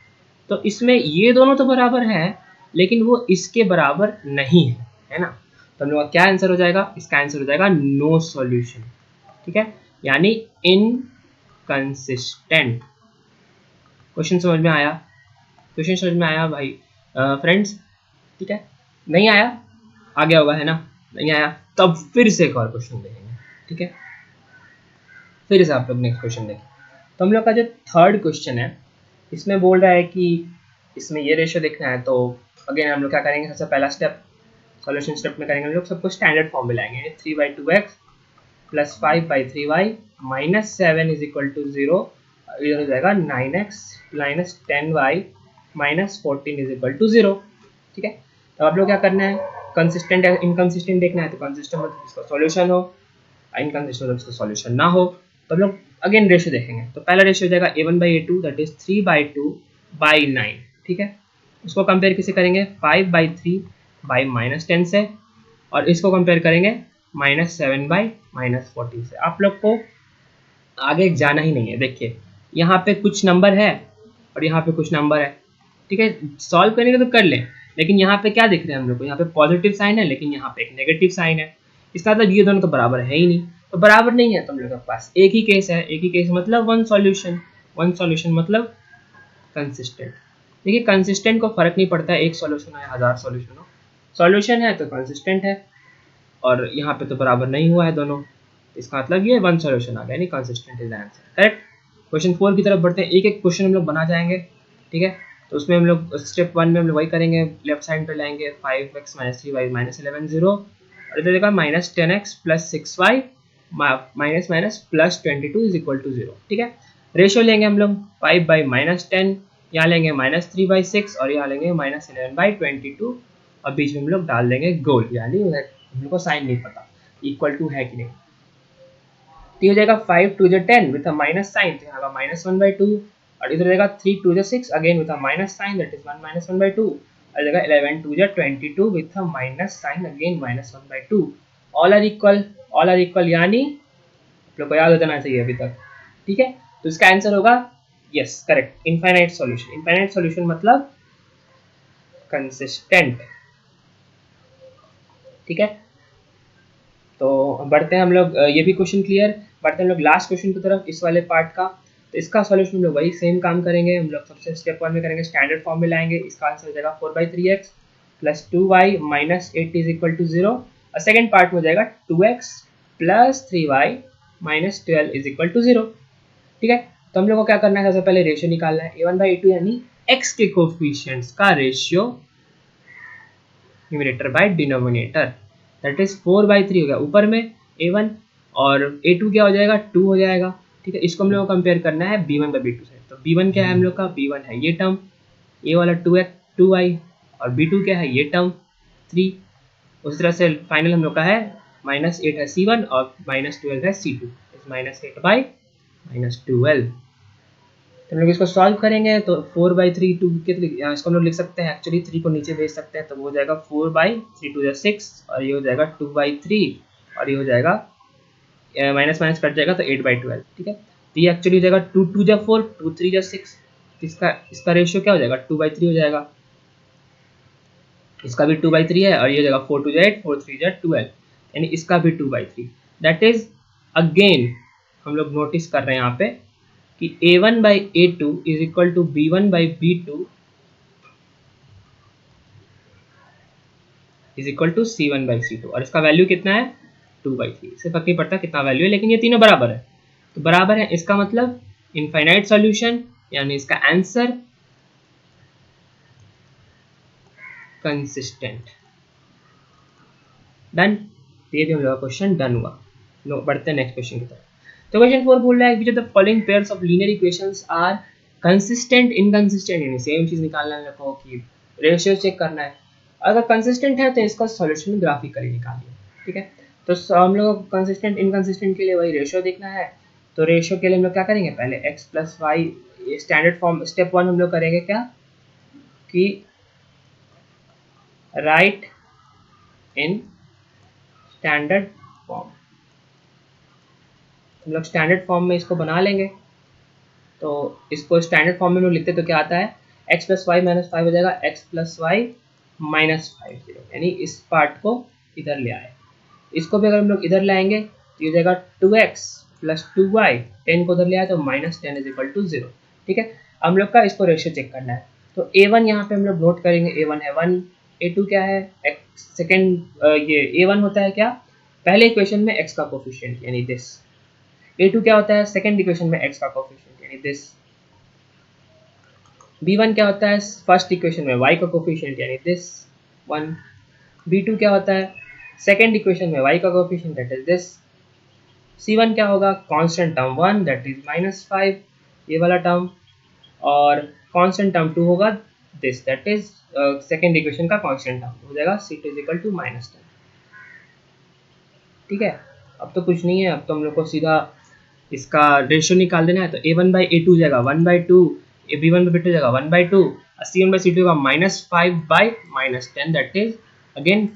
तो इसमें ये दोनों तो बराबर हैं, लेकिन वो इसके बराबर नहीं है ना। तो हम लोग का क्या आंसर हो जाएगा, इसका आंसर हो जाएगा नो सॉल्यूशन। ठीक है, यानी इनकंसिस्टेंट। क्वेश्चन समझ में आया? क्वेश्चन समझ में आया भाई फ्रेंड्स? ठीक है, नहीं आया, आ गया होगा, है ना। नहीं आया तब फिर से एक और क्वेश्चन देखेंगे। ठीक है, फिर से आप लोग नेक्स्ट क्वेश्चन देखें। तो हम लोग का जो थर्ड क्वेश्चन है, इसमें बोल रहा है कि इसमें ये रेशियो देखना है। तो अगेन हम लोग क्या करेंगे, सबसे पहला स्टेप सॉल्यूशन स्टेप में करेंगे हम लोग सबको स्टैंडर्ड फॉर्म में लाएंगे। 3/2x + 5/3y - 7 = 0, इधर हो जाएगा 9x - 10y - 14 = 0। ठीक है, तो आप लोग क्या करना है, कंसिस्टेंट या इनकंसिस्टेंट देखना है। तो कंसिस्टेंट मतलब इसका सॉल्यूशन हो, इनकंसिस्टेंट मतलब इसका सॉल्यूशन ना हो। तो हम लोग अगेन रेशियो देखेंगे। तो पहला रेशियो हो जाएगा a1/a2 दैट इज 3/2/9। ठीक है, उसको कंपेयर किसे करेंगे 5/3/-10 से, और इसको कंपेयर करेंगे -7/-40 से। आप लोग को आगे जाना ही नहीं है। देखिए यहाँ पे कुछ नंबर है और यहाँ पे कुछ नंबर है, ठीक है, सॉल्व करेंगे तो कर लें, लेकिन यहाँ पे क्या दिख रहे हैं हम लोग को, यहाँ पे पॉजिटिव साइन है लेकिन यहाँ पे एक नेगेटिव साइन है। इसका मतलब ये दोनों तो बराबर है ही नहीं, तो बराबर नहीं है तो हम लोग के पास एक ही केस है। एक ही केस मतलब वन सॉल्यूशन, वन सॉल्यूशन मतलब कंसिस्टेंट। देखिए कंसिस्टेंट को फर्क नहीं पड़ता है एक सॉल्यूशन हो या 1000 सॉल्यूशन हो, सॉल्यूशन है तो कंसिस्टेंट है, और यहाँ पे तो बराबर नहीं हुआ है दोनों, इसका मतलब ये वन सॉल्यूशन आ गया, यानी consistent is the answer, correct. Question 4 की तरफ बढ़ते हैं, एक एक क्वेश्चन हम लोग बना जाएंगे, ठीक है। तो उसमें हम लोग स्टेप 1 में हम लोग वही करेंगे, लेफ्ट साइड पे लाएंगे 5x - 3y - 11 0, और इधर देखा -10x + 6y माइनस माइनस +22 = 0, ठीक है। रेशियो लेंगे हम लोग 5/-10, यहाँ लेंगे -3/6 और यहाँ लेंगे -11/22, और बीच में हम लोग डाल देंगे गोल, यानी हम लोग को साइन नहीं पता इक्वल टू है कि नहीं। तो हो जाएगा 5 2 10 विद अ माइनस साइन, तो यहाँ का -1/2, और इधर जाएगा 3 2 6 again with a minus sign, that is 1 -1/2, और जाएगा 11 2 22 with a minus sign again -1/2। All are equal, all are equal, यानी आप लोग को याद हो जाना चाहिए अभी तक, ठीक है। तो इसका आंसर होगा yes correct, infinite solution. Infinite solution मतलब कंसिस्टेंट, ठीक है। तो बढ़ते हैं हम लोग, ये भी क्वेश्चन क्लियर। बढ़ते हैं हम लोग लास्ट क्वेश्चन की तरफ इस वाले पार्ट का। तो इसका सॉल्यूशन हम लोग वही सेम काम करेंगे, हम लोग सबसे स्टेप 1 में करेंगे, स्टैंडर्ड फॉर्म में लाएंगे। इसका आंसर हो जाएगा 4/3x + 2y - 8 = 0, और सेकेंड पार्ट में हो जाएगा 2x + 3y - 12 = 0, ठीक है। तो हम लोग को क्या करना है, सबसे पहले रेशियो निकालना है a1/a2, यानी x के कोफिशिएंट्स का ratio numerator by denominator, that is 4/3 हो गया ऊपर में a1, और a2 क्या हो जाएगा 2 हो जाएगा, ठीक है। इसको हम लोग को कंपेयर करना है b1/b2 से। तो b1 क्या है हम लोग का, b1 है ये टर्म, ये वाला 2y, और b2 क्या है ये टर्म 3। उसी तरह से फाइनल हम लोग का है -8 है c1 और -12 है c2, -8/-12। तो हम लोग इसको सॉल्व करेंगे तो 4/3 2 के इसको हम लोग लिख सकते हैं, एक्चुअली 3 को नीचे भेज सकते हैं, तो वो हो जाएगा 4/3 2 6, और ये हो जाएगा 2/3, और ये हो जाएगा माइनस माइनस कट जाएगा तो 8/12, ठीक है। तो ये एक्चुअली हो जाएगा 2 2 जा 4 2 3 जा 6, इसका रेशियो क्या हो जाएगा 2/3 हो जाएगा, इसका भी 2/3 है, और ये हो जाएगा 4 2 जा 8 4 3 जा 12, यानी इसका भी 2/3। दैट इज अगेन हम लोग नोटिस कर रहे हैं यहाँ पे कि a1/a2 = b1/b2 = c1/c2, और इसका वैल्यू कितना है 2/3। इससे फर्क नहीं पड़ता कितना वैल्यू है, लेकिन ये तीनों बराबर है, तो बराबर है, इसका मतलब इनफाइनाइट सॉल्यूशन, यानी इसका आंसर कंसिस्टेंट। डन, ये भी हम लोग का क्वेश्चन डन हुआ। बढ़ते हैं नेक्स्ट क्वेश्चन की तरफ। तो क्वेश्चन 4 बोल रहा है, which of the following pairs of linear equations are consistent inconsistent, यानी सेम चीज निकालना है लोगों की, रेशियो चेक करना है। अगर कंसिस्टेंट है तो इसका सॉल्यूशन ग्राफिकली निकालिए, ठीक है। तो हम लोग कंसिस्टेंट इनकंसिस्टेंट के लिए वही रेशियो देखना है। तो रेशियो के लिए हम लोग क्या करेंगे, पहले x + y standard form, step 1 हम लोग करेंगे क्या कि राइट इन स्टैंडर्ड फॉर्म, हम लोग स्टैंडर्ड फॉर्म में इसको बना लेंगे। तो इसको स्टैंडर्ड फॉर्म में हम लोग लिखते तो क्या आता है, x + y - 5 हो जाएगा, x + y - 5 0, यानी इस पार्ट को इधर ले आए। इसको भी अगर हम लोग इधर लाएंगे तो ये हो जाएगा 2x + 2y, 10 को उधर ले आए तो -10 = 0, ठीक है। हम लोग का इसको रेशियो चेक करना है। तो a1 यहाँ पे हम लोग नोट करेंगे, a1 है 1, a2 क्या है सेकेंड, ये a1 होता है क्या, पहले इक्वेशन में x का कोफिशिएंट यानी दिस, a2 क्या होता है सेकेंड इक्वेशन में x का कोफिशिएंट यानी दिस, b1 क्या होता है फर्स्ट इक्वेशन में y का कोफिशिएंट यानी दिस 1, b2 क्या होता है सेकेंड इक्वेशन में y का coefficient that is this, c1 क्या होगा कांस्टेंट टर्म 1 दैट इज -5 ये वाला टर्म, और कांस्टेंट टर्म 2 होगा this that is second equation का कांस्टेंट टर्म, हो जाएगा c2 = -10, ठीक है। अब तो कुछ नहीं है, अब तो हम लोग को सीधा इसका रेशियो निकाल देना है। तो a1/a2 हो जाएगा 1/2, b1/b2 हो जाएगा 1/2, C1/C2 होगा -5/-10 that is again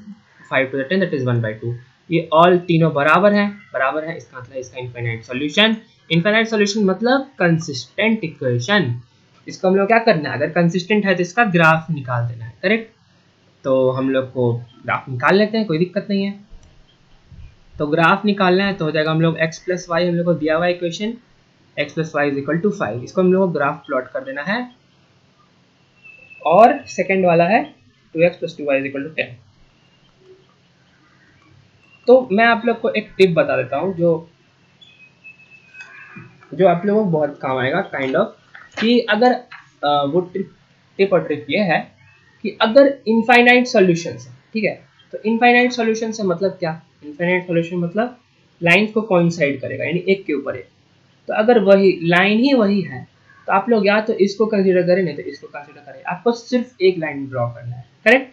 5 to the 10 that is 1/2। ये ऑल तीनों बराबर हैं, इसका मतलब इसका इनफाइनाइट सॉल्यूशन। इनफाइनाइट सॉल्यूशन मतलब कंसिस्टेंट इक्वेशन। इसको हम लोग क्या करना है, अगर कंसिस्टेंट है तो इसका ग्राफ निकाल देना है, करेक्ट। तो हम लोग को ग्राफ निकाल लेते हैं, कोई दिक्कत नहीं है। तो ग्राफ निकालना है तो हो जाएगा हम लोग x प्लस वाई, हम लोग को दिया हुआ equation x plus Y is equal to 5, इसको हम लोग को ग्राफ प्लॉट कर देना है। और सेकेंड वाला है 2x plus 2y is equal to 10। तो मैं आप लोग को एक टिप बता देता हूँ जो आप लोगों को बहुत काम आएगा काइंड ऑफ, कि अगर वो टिप और ट्रिक ये है कि अगर इनफाइनाइट सॉल्यूशन है, ठीक है, तो इनफाइनाइट सॉल्यूशन से मतलब क्या, इनफाइनाइट सॉल्यूशन मतलब लाइंस को कोइंसाइड करेगा, यानी एक के ऊपर एक। तो अगर वही लाइन ही वही है तो आप लोग या तो इसको कंसीडर करें, नहीं तो इसको कंसीडर करें, आपको सिर्फ एक लाइन ड्रॉ करना है, करेक्ट।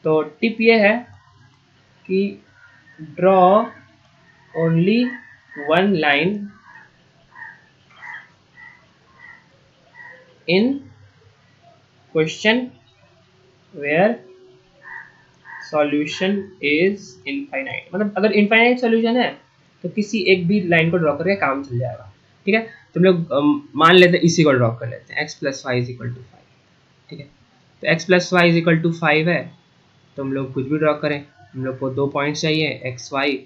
तो टिप ये है कि draw only one line in question where solution is infinite. मतलब अगर इनफाइनाइट सॉल्यूशन है तो किसी एक भी लाइन को ड्रॉ करके काम चल जाएगा, ठीक है। तो हम लोग मान लेते हैं इसी को ड्रॉ कर लेते हैं, x plus Y is equal to 5, ठीक है। तो x plus Y is equal to 5 है, तो हम लोग कुछ भी ड्रॉ करें, हम लोग को 2 पॉइंट्स चाहिए, x y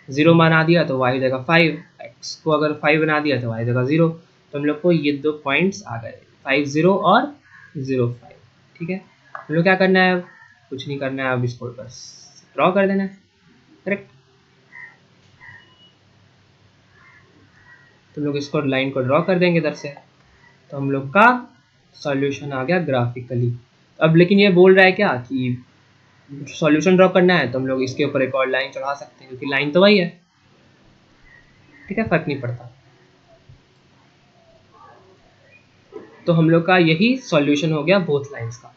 0 बना दिया तो y हो जाएगा 5, x को अगर 5 बना दिया तो y हो जाएगा 0। तो हम लोग को ये 2 पॉइंट्स आ गए, 5 0 और 0 5, ठीक है। हम लोग क्या करना है, कुछ नहीं करना है, अब इसको बस ड्रॉ कर देना है, करेक्ट। तो हम लोग इसको लाइन को ड्रॉ कर देंगे इधर से, तो हम लोग का सॉल्यूशन आ गया ग्राफिकली। अब लेकिन ये बोल रहा है क्या कि सॉल्यूशन ड्रॉ करना है तो हम लोग इसके ऊपर एक और लाइन चढ़ा सकते हैं, क्योंकि लाइन तो वही है, ठीक है, फर्क नहीं पड़ता। तो हम लोग का यही सॉल्यूशन हो गया बोथ लाइंस का,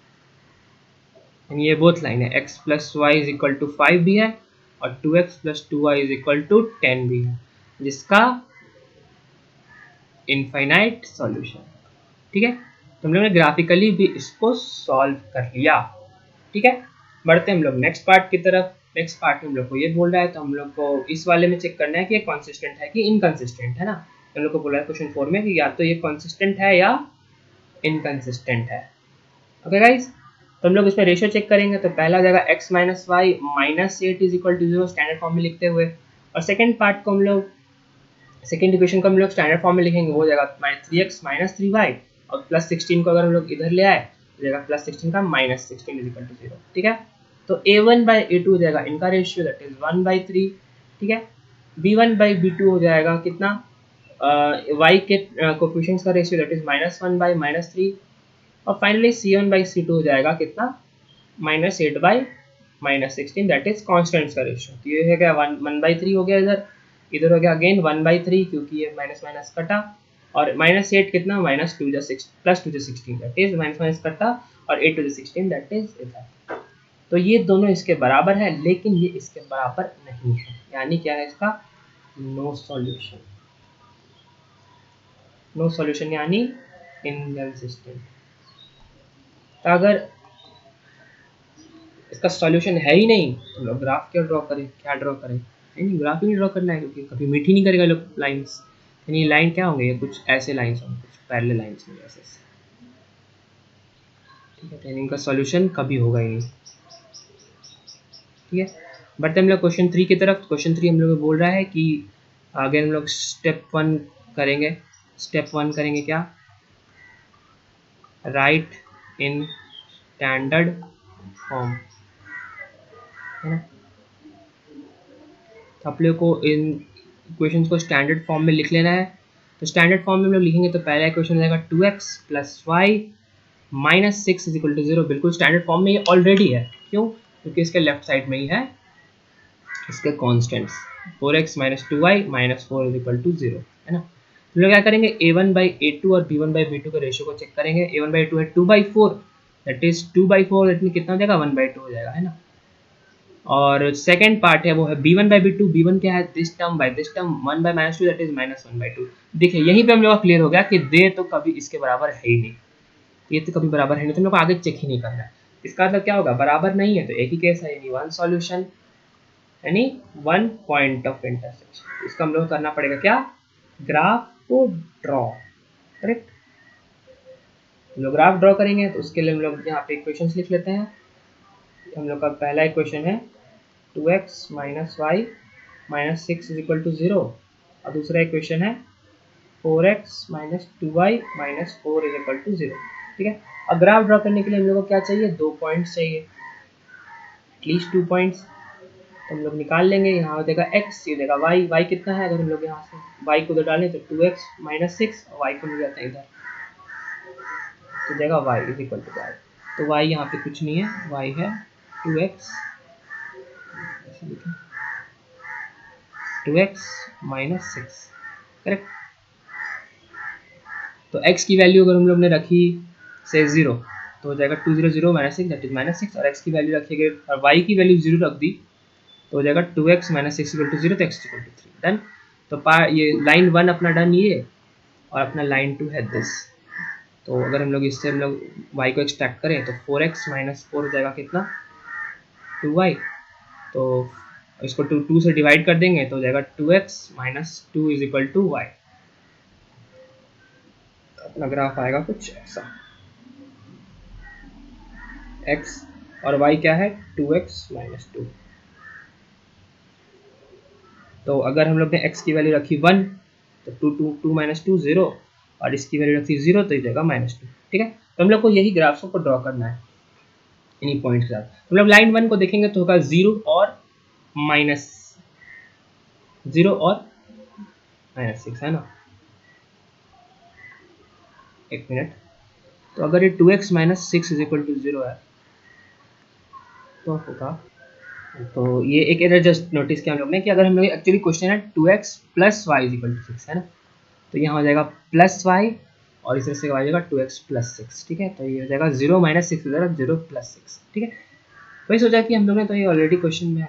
यानी ये बोथ लाइन है, x plus Y is equal to 5 भी है और 2x plus 2y is equal to 10 भी है, जिसका इनफाइनाइट सॉल्यूशन, ठीक है। तो हम लोग ने ग्राफिकली भी इसको सॉल्व कर लिया, ठीक है। बढ़ते हैं हम लोग नेक्स्ट पार्ट की तरफ। नेक्स्ट पार्ट में हम लोग को ये बोल रहा है, तो हम लोग को इस वाले में चेक करना है कि ये कंसिस्टेंट है कि इनकंसिस्टेंट है ना। हम लोग को बोला है क्वेश्चन 4 में कि या तो ये कंसिस्टेंट है या इनकंसिस्टेंट है। ओके गाइस, तो हम लोग इसमें रेशियो चेक करेंगे। तो पहला हो जाएगा x minus Y minus 8 is equal to 0 standard form में लिखते हुए, और सेकंड पार्ट को हम लोग, सेकंड इक्वेशन को हम लोग स्टैंडर्ड फॉर्म में लिखेंगे, वो हो जाएगा -3x माइनस 3y, और प्लस 16 को अगर हम लोग इधर ले आए तो जाएगा प्लस 16 का माइनस 16 इज इक्वल टू 0, ठीक है। तो a1/a2 हो जाएगा इनका रेशियो, दैट इज 1/3, ठीक है। b1/b2 हो जाएगा कितना, y के कोफिशिएंट्स का रेशियो, दैट इज -1/-3, और फाइनली c1/c2 हो जाएगा कितना, -8/-16, दैट इज कांस्टेंट्स का रेशियो। तो ये है क्या 1/3 हो गया, इधर इधर हो गया अगेन 1/3, क्योंकि ये माइनस माइनस कटा, और -8 कितना, -2 plus 2 16, that is minus minus कटा, और 8 to the 16 दैट इज इधर। तो ये दोनों इसके बराबर है, लेकिन ये इसके बराबर नहीं है, यानी क्या है इसका नो सॉल्यूशन, नो सॉल्यूशन यानी इनकंसिस्टेंट। तो अगर इसका सॉल्यूशन है ही नहीं तो लोग ग्राफ क्या ड्रॉ करें, क्या ड्रॉ करें, नहीं ग्राफ ही नहीं ड्रॉ करना है, क्योंकि कभी मीट ही नहीं करेगा लोग लाइंस। यानी लाइन क्या होंगे, ये कुछ ऐसे लाइंस होंगे, कुछ पैरेलल लाइंस होंगे ऐसे, ठीक है। तो इनका सॉल्यूशन कभी होगा ही नहीं, ठीक है। बढ़ते हम लोग क्वेश्चन 3 की तरफ। क्वेश्चन 3 हम लोग बोल रहा है कि आगे हम लोग स्टेप 1 करेंगे। स्टेप 1 करेंगे क्या, राइट इन स्टैंडर्ड फॉर्म, है ना। तो आप लोग को इन इक्वेशंस को स्टैंडर्ड फॉर्म में लिख लेना है। तो स्टैंडर्ड फॉर्म में हम लोग लिखेंगे तो पहला इक्वेशन हो जाएगा 2x plus Y minus 6 is equal to 0। बिल्कुल स्टैंडर्ड फॉर्म में ये ऑलरेडी है, क्यों, क्योंकि इसके लेफ्ट साइड में ही है इसके constants, 4x minus 2y minus 4 is equal to 0, है ना। हम लोग क्या करेंगे, a1/a2 और b1/b2 के रेशियो को चेक करेंगे। a1/a2 है 2/4, दैट इज 2/4, दैट मीन कितना हो जाएगा 1/2 हो जाएगा, है ना। और सेकंड पार्ट है वो है b1/b2, b1 क्या है, this term by this term, 1/-2 that is -1/2। देखिए यहीं पे हम लोग का क्लियर हो गया कि दे तो कभी इसके बराबर है ही नहीं, ये तो कभी बराबर है नहीं, तो हम लोग को आगे चेक ही नहीं करना है। इसका मतलब क्या होगा, बराबर नहीं है तो एक ही केस है, यानी वन सॉल्यूशन, यानी वन पॉइंट ऑफ इंटरसेक्शन। इसका हम लोग करना पड़ेगा क्या, ग्राफ को ड्रॉ, करेक्ट। हम लोग ग्राफ ड्रॉ करेंगे तो उसके लिए हम लोग यहाँ पे इक्वेशंस लिख लेते हैं। हम लोग का पहला इक्वेशन है 2x minus Y minus 6 is equal to 0, और दूसरा इक्वेशन है 4x minus 2y minus 4 is equal to 0, ठीक है। अब ग्राफ ड्रॉ करने के लिए हम लोग को क्या चाहिए, 2 पॉइंट्स चाहिए, एटलीस्ट 2 पॉइंट्स। तो हम लोग निकाल लेंगे, यहाँ हो जाएगा x, ये देगा y, y कितना है, अगर हम लोग यहाँ से y को उधर डालें तो 2x माइनस 6, y को मिल जाता है इधर, तो देगा y is equal to y। तो y यहाँ पे कुछ नहीं है, y है 2x, 2x माइनस 6, करेक्ट। तो x की वैल्यू अगर हम लोग ने रखी से 0 तो हो जाएगा 2 0 0 माइनस 6 दैट इज माइनस 6, और x की वैल्यू रखिएगा और y की वैल्यू 0 रख दी तो हो जाएगा 2x माइनस 6 इक्वल टू 0, तो x इक्वल टू 3 डन। तो ये लाइन 1 अपना डन, ये और अपना लाइन 2 है दिस। तो अगर हम लोग इससे हम लोग y को एक्सट्रैक्ट करें तो 4x माइनस 4 हो जाएगा कितना, 2y। तो इसको 2 से डिवाइड कर देंगे तो हो जाएगा 2x minus 2 is equal to y। अपना ग्राफ आएगा कुछ ऐसा, x और y क्या है, 2x माइनस 2। तो अगर हम लोग ने x की वैल्यू रखी 1 तो 2 माइनस 2 0, और इसकी वैल्यू रखी 0 तो ये जाएगा माइनस 2, ठीक है। तो हम लोग को यही ग्राफ्स को ड्रॉ करना है इन्हीं पॉइंट के साथ। हम लोग लाइन 1 को देखेंगे तो होगा 0 और माइनस 0 और माइनस 6, है ना। एक मिनट, तो अगर ये 2x minus 6 is equal to 0 है तो होगा, तो ये एक एरर जस्ट नोटिस किया हम लोग ने कि अगर हम लोग एक्चुअली क्वेश्चन है 2x plus Y is equal to 6, है ना, तो यहाँ हो जाएगा प्लस वाई और इस तरह से आ जाएगा 2x प्लस 6, ठीक है। तो ये हो जाएगा 0 माइनस 6 हो जाएगा 0 प्लस 6, ठीक है। वही सोचा कि हम लोग ने तो ये ऑलरेडी क्वेश्चन में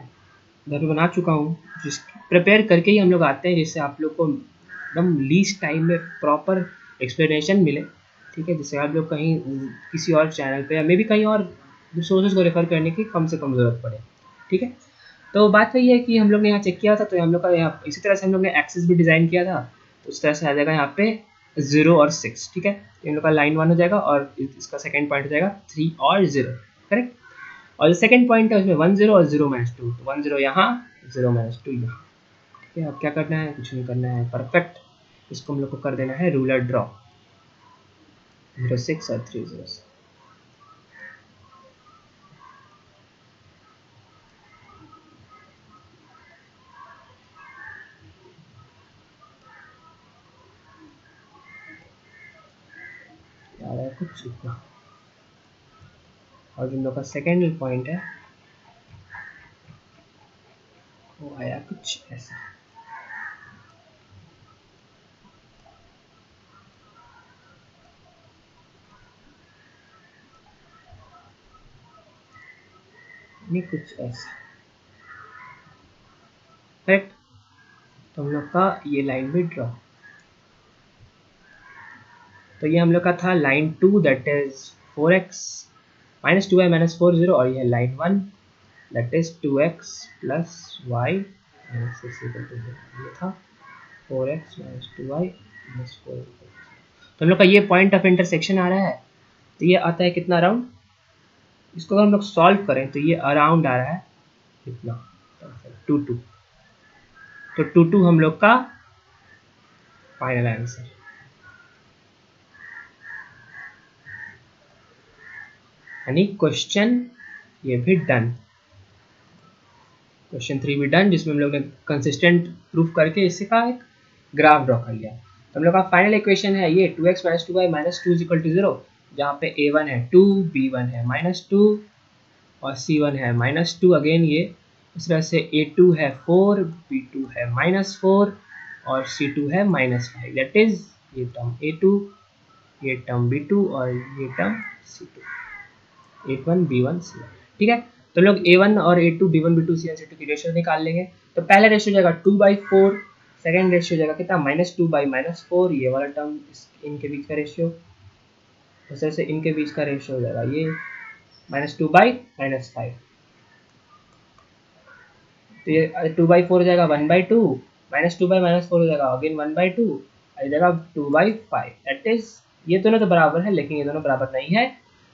घर में बना चुका हूँ, जिस प्रिपेयर करके ही हम लोग आते हैं, जिससे आप लोग को एकदम लीस्ट टाइम में प्रॉपर एक्सप्लेनेशन मिले, ठीक है, जिससे आप लोग कहीं किसी और चैनल पे या मे भी कहीं और सोर्सेज को रेफर करने की कम से कम ज़रूरत पड़े, ठीक है। तो बात वही है कि हम लोग ने यहाँ चेक किया था, तो हम लोग का यहाँ इसी तरह से हम लोग ने एक्सिस भी डिज़ाइन किया था, तो उस तरह से आ जाएगा यहाँ पे 0 और 6, ठीक है। इन लोग का लाइन 1 हो जाएगा और इसका सेकेंड पॉइंट हो जाएगा 3 और 0, करेक्ट। और जो सेकेंड पॉइंट है उसमें 1 0 और 0 माइनस 2, तो 1 0 यहाँ, 0 माइनस 2 यहाँ, ठीक है। अब क्या करना है, कुछ नहीं करना है, परफेक्ट। इसको हम लोग को कर देना है रूलर ड्रॉ, 0 6 और 3 0 से। आ रहा है कुछ इतना, और जो हम लोग का सेकेंड पॉइंट है वो आया कुछ ऐसा। नहीं कुछ ऐसा, करेक्ट। तो हम लोग का ये लाइन भी ड्रॉ, तो ये हम लोग का था line 2 that is 4x minus 2y minus 4 0, और ये line 1 that is 2x plus Y minus 6 equal to 0, ये था 4x माइनस 2y माइनस 4। तो हम लोग का ये पॉइंट ऑफ इंटरसेक्शन आ रहा है, तो ये आता है कितना अराउंड, इसको अगर हम लोग सॉल्व करें तो ये अराउंड आ रहा है कितना, 2 2। तो 2 2 हम लोग का फाइनल आंसर, यानी क्वेश्चन ये भी डन, क्वेश्चन 3 भी डन, जिसमें हम लोग ने कंसिस्टेंट प्रूफ करके इससे का एक ग्राफ ड्रॉ कर लिया। तो हम लोग का फाइनल इक्वेशन है ये 2x minus 2y minus 2 equal to 0, जहाँ पे a1 है 2, b1 है माइनस 2 और c1 है माइनस 2, अगेन ये इस तरह से a2 है 4, b2 है माइनस 4 और c2 है माइनस 5, दैट इज ये टर्म a2, ये टर्म b2 और ये term c2, a1 b1 c1, ठीक है। तो लोग a1 और a2 b1 b2 c1 c2 की रेशियो निकाल लेंगे। तो पहला रेशियो जाएगा 2/4, सेकेंड रेशियो जाएगा कितना -2/-4, ये वाला टर्म इनके बीच का रेशियो उस तरह से इनके बीच का रेशियो हो जाएगा ये -2/-5। तो ये 2/4 हो जाएगा 1/2, -2/-4 हो जाएगा अगेन 1/2, आ जाएगा 2/5। दैट इज ये दोनों तो बराबर है, लेकिन ये दोनों बराबर नहीं है।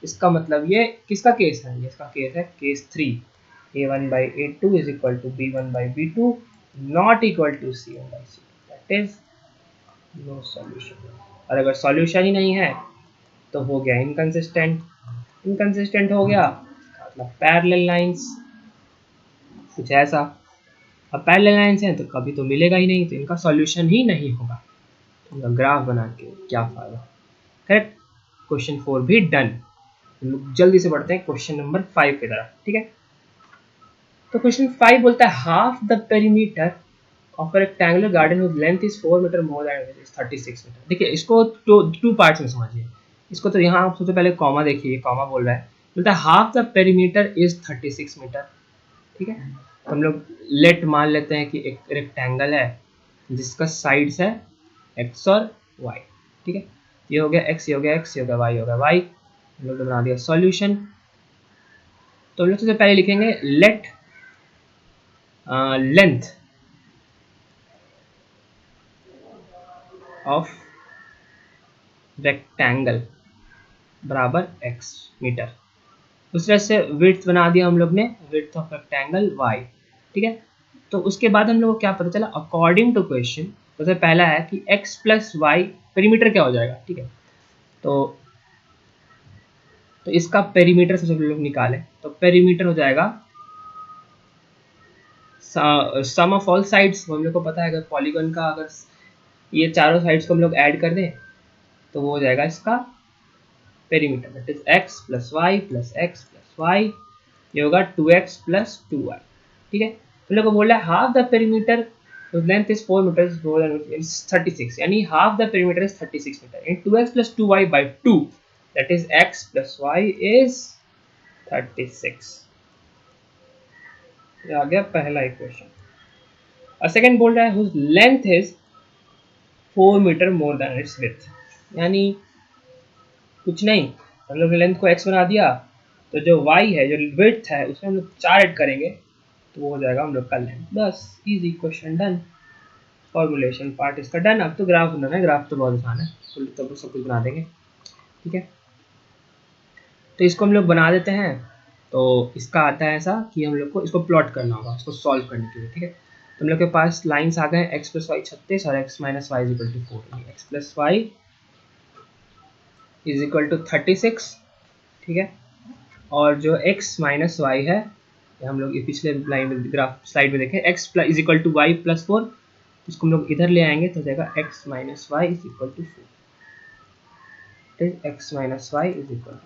इसका मतलब ये किसका केस है? ये इसका केस है case 3। a1/a2 is equal to b1/b2 not equal to c1/c2। That is no solution. और अगर सॉल्यूशन ही नहीं है तो हो गया इनकंसिस्टेंट। इनकंसिस्टेंट हो गया मतलब पैरेलल लाइंस, कुछ ऐसा। अब पैरेलल लाइंस हैं तो कभी तो मिलेगा ही नहीं, तो इनका सॉल्यूशन ही नहीं होगा। तो ग्राफ बना के क्या फायदा। करेक्ट। क्वेश्चन 4 भी डन। हम लोग जल्दी से बढ़ते हैं क्वेश्चन नंबर 5 की तरफ। ठीक है, तो क्वेश्चन 5 बोलता है half the perimeter of a rectangular garden with length is 4 metre more than width is 36 metre. देखिए इसको टू पार्ट्स में समझिए। इसको तो यहाँ आप सबसे पहले कॉमा देखिए, कॉमा बोल रहा है, बोलता है half the perimeter is 36 metre. ठीक है, तो हम लोग लेट मान लेते हैं कि एक रेक्टेंगल है जिसका साइड्स है एक्स और वाई। ठीक है, ये हो गया एक्स, ये हो गया एक्स, ये हो गया वाई, हो गया वाई। हम लोग ने बना दिया सॉल्यूशन। तो हम लोग सबसे पहले लिखेंगे लेट लेंथ ऑफ रेक्टेंगल बराबर x मीटर। उस तरह से विड्थ बना दिया हम लोग ने, विड्थ ऑफ रेक्टेंगल y। ठीक है, तो उसके बाद हम लोग को क्या पता चला, अकॉर्डिंग टू क्वेश्चन सबसे पहला है कि x प्लस वाई पेरीमीटर क्या हो जाएगा। ठीक है, तो इसका पेरीमीटर सबसे पहले लोग निकालें, तो पेरीमीटर हो जाएगा सम ऑफ ऑल साइड्स। हम लोग को पता है अगर पॉलीगन का अगर ये चारों साइड्स को हम लोग ऐड कर दें तो वो हो जाएगा इसका perimeter, that is x plus Y plus X plus Y, ये होगा 2x प्लस 2y। ठीक है, तो लोग को बोल रहा है half the perimeter length is 4 metre more than is 36, यानी half the perimeter is 36 metre in 2x plus 2y by 2, that is x plus y is 36। ये आ गया पहला इक्वेशन। और सेकंड बोल रहा है whose length is 4 metre more than its width, यानी कुछ नहीं, हम लोग लेंथ को x बना दिया, तो जो y है, जो विड्थ है, उसमें हम लोग 4 ऐड करेंगे तो वो हो जाएगा हम लोग का लेंथ। बस easy, question done. Formulation part इसका डन। अब तो ग्राफ बनाना है, ग्राफ तो बहुत आसान है, तो सब कुछ बना देंगे। ठीक है, तो इसको हम लोग बना देते हैं। तो इसका आता है ऐसा कि हम लोग को इसको प्लॉट करना होगा, इसको सॉल्व करने के लिए। ठीक है, तो हम लोग के पास लाइंस आ गए x प्लस वाई 36 और x minus Y is equal to 4। X plus Y is equal to 36। ठीक है, और जो x माइनस वाई है, हम लोग ये पिछले लाइन में ग्राफ स्लाइड में देखें, x is equal to Y plus 4, इसको हम लोग इधर ले आएंगे तो हो जाएगा x minus Y is equal to 4। x minus Y is equal to,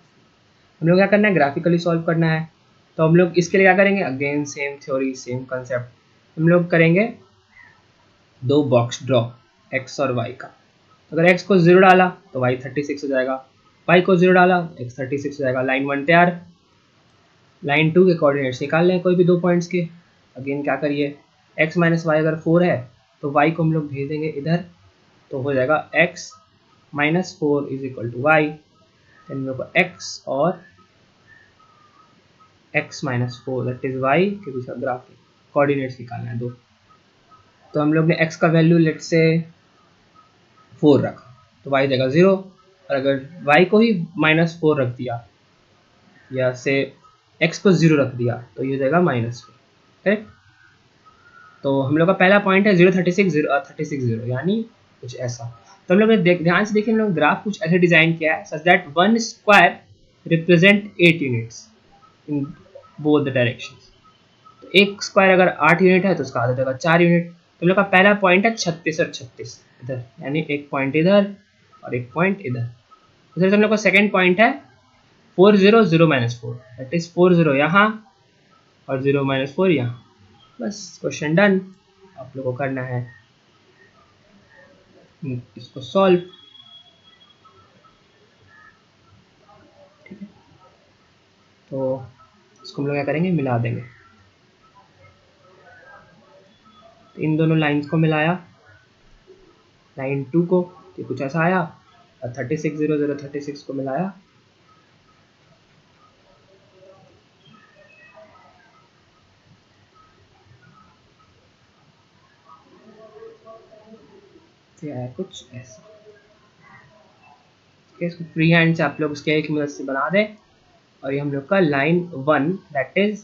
हम लोग क्या करना है, ग्राफिकली सॉल्व करना है। तो हम लोग इसके लिए क्या करेंगे, again same theory same concept, हम लोग करेंगे दो बॉक्स ड्रॉ x और y का। अगर x को 0 डाला तो y 36 हो जाएगा, y को 0 डाला तो x 36 हो जाएगा। लाइन 1 तैयार। लाइन 2 के कोऑर्डिनेट्स निकाल लें कोई भी दो पॉइंट्स के। अगेन क्या करिए, x माइनस वाई अगर 4 है तो y को हम लोग भेज देंगे इधर, तो हो जाएगा x minus 4 is equal to y. हम लोग को x और x minus 4 that is y के दूसरा ग्राफ कोऑर्डिनेट्स निकालना है दो। तो हम लोग ने x का वैल्यू लेट से 4 रखा तो y देगा 0, और अगर y को ही माइनस 4 रख दिया या से x को 0 रख दिया तो ये हो जाएगा -4। करेक्ट, तो हम लोग का पहला पॉइंट है 0 36 0 36 0, यानी कुछ ऐसा। तो हम लोग ने ध्यान से देखिए, हम लोग ग्राफ कुछ ऐसे डिजाइन किया है such that 1 square represent 8 units in both the directions. तो एक स्क्वायर अगर 8 यूनिट है तो उसका आधा जगह 4 यूनिट। तो हम लोग का पहला पॉइंट है 36 और 36 इधर, यानी एक पॉइंट इधर और एक पॉइंट इधर। उधर से हम लोग का सेकेंड पॉइंट है 4 0 0 माइनस 4, दैट इज 4 0 यहाँ और 0 माइनस 4 यहाँ। बस क्वेश्चन डन। आप लोगों को करना है इसको सॉल्व। ठीक है, तो इसको हम लोग क्या करेंगे, मिला देंगे। तो इन दोनों लाइंस को मिलाया, लाइन 2 को, तो कुछ ऐसा आया, और 36 0 0 36 को मिलाया, तो आया कुछ ऐसा। इसको फ्री हैंड से आप लोग स्केल की मदद से बना दें। और ये हम लोग का line 1 that is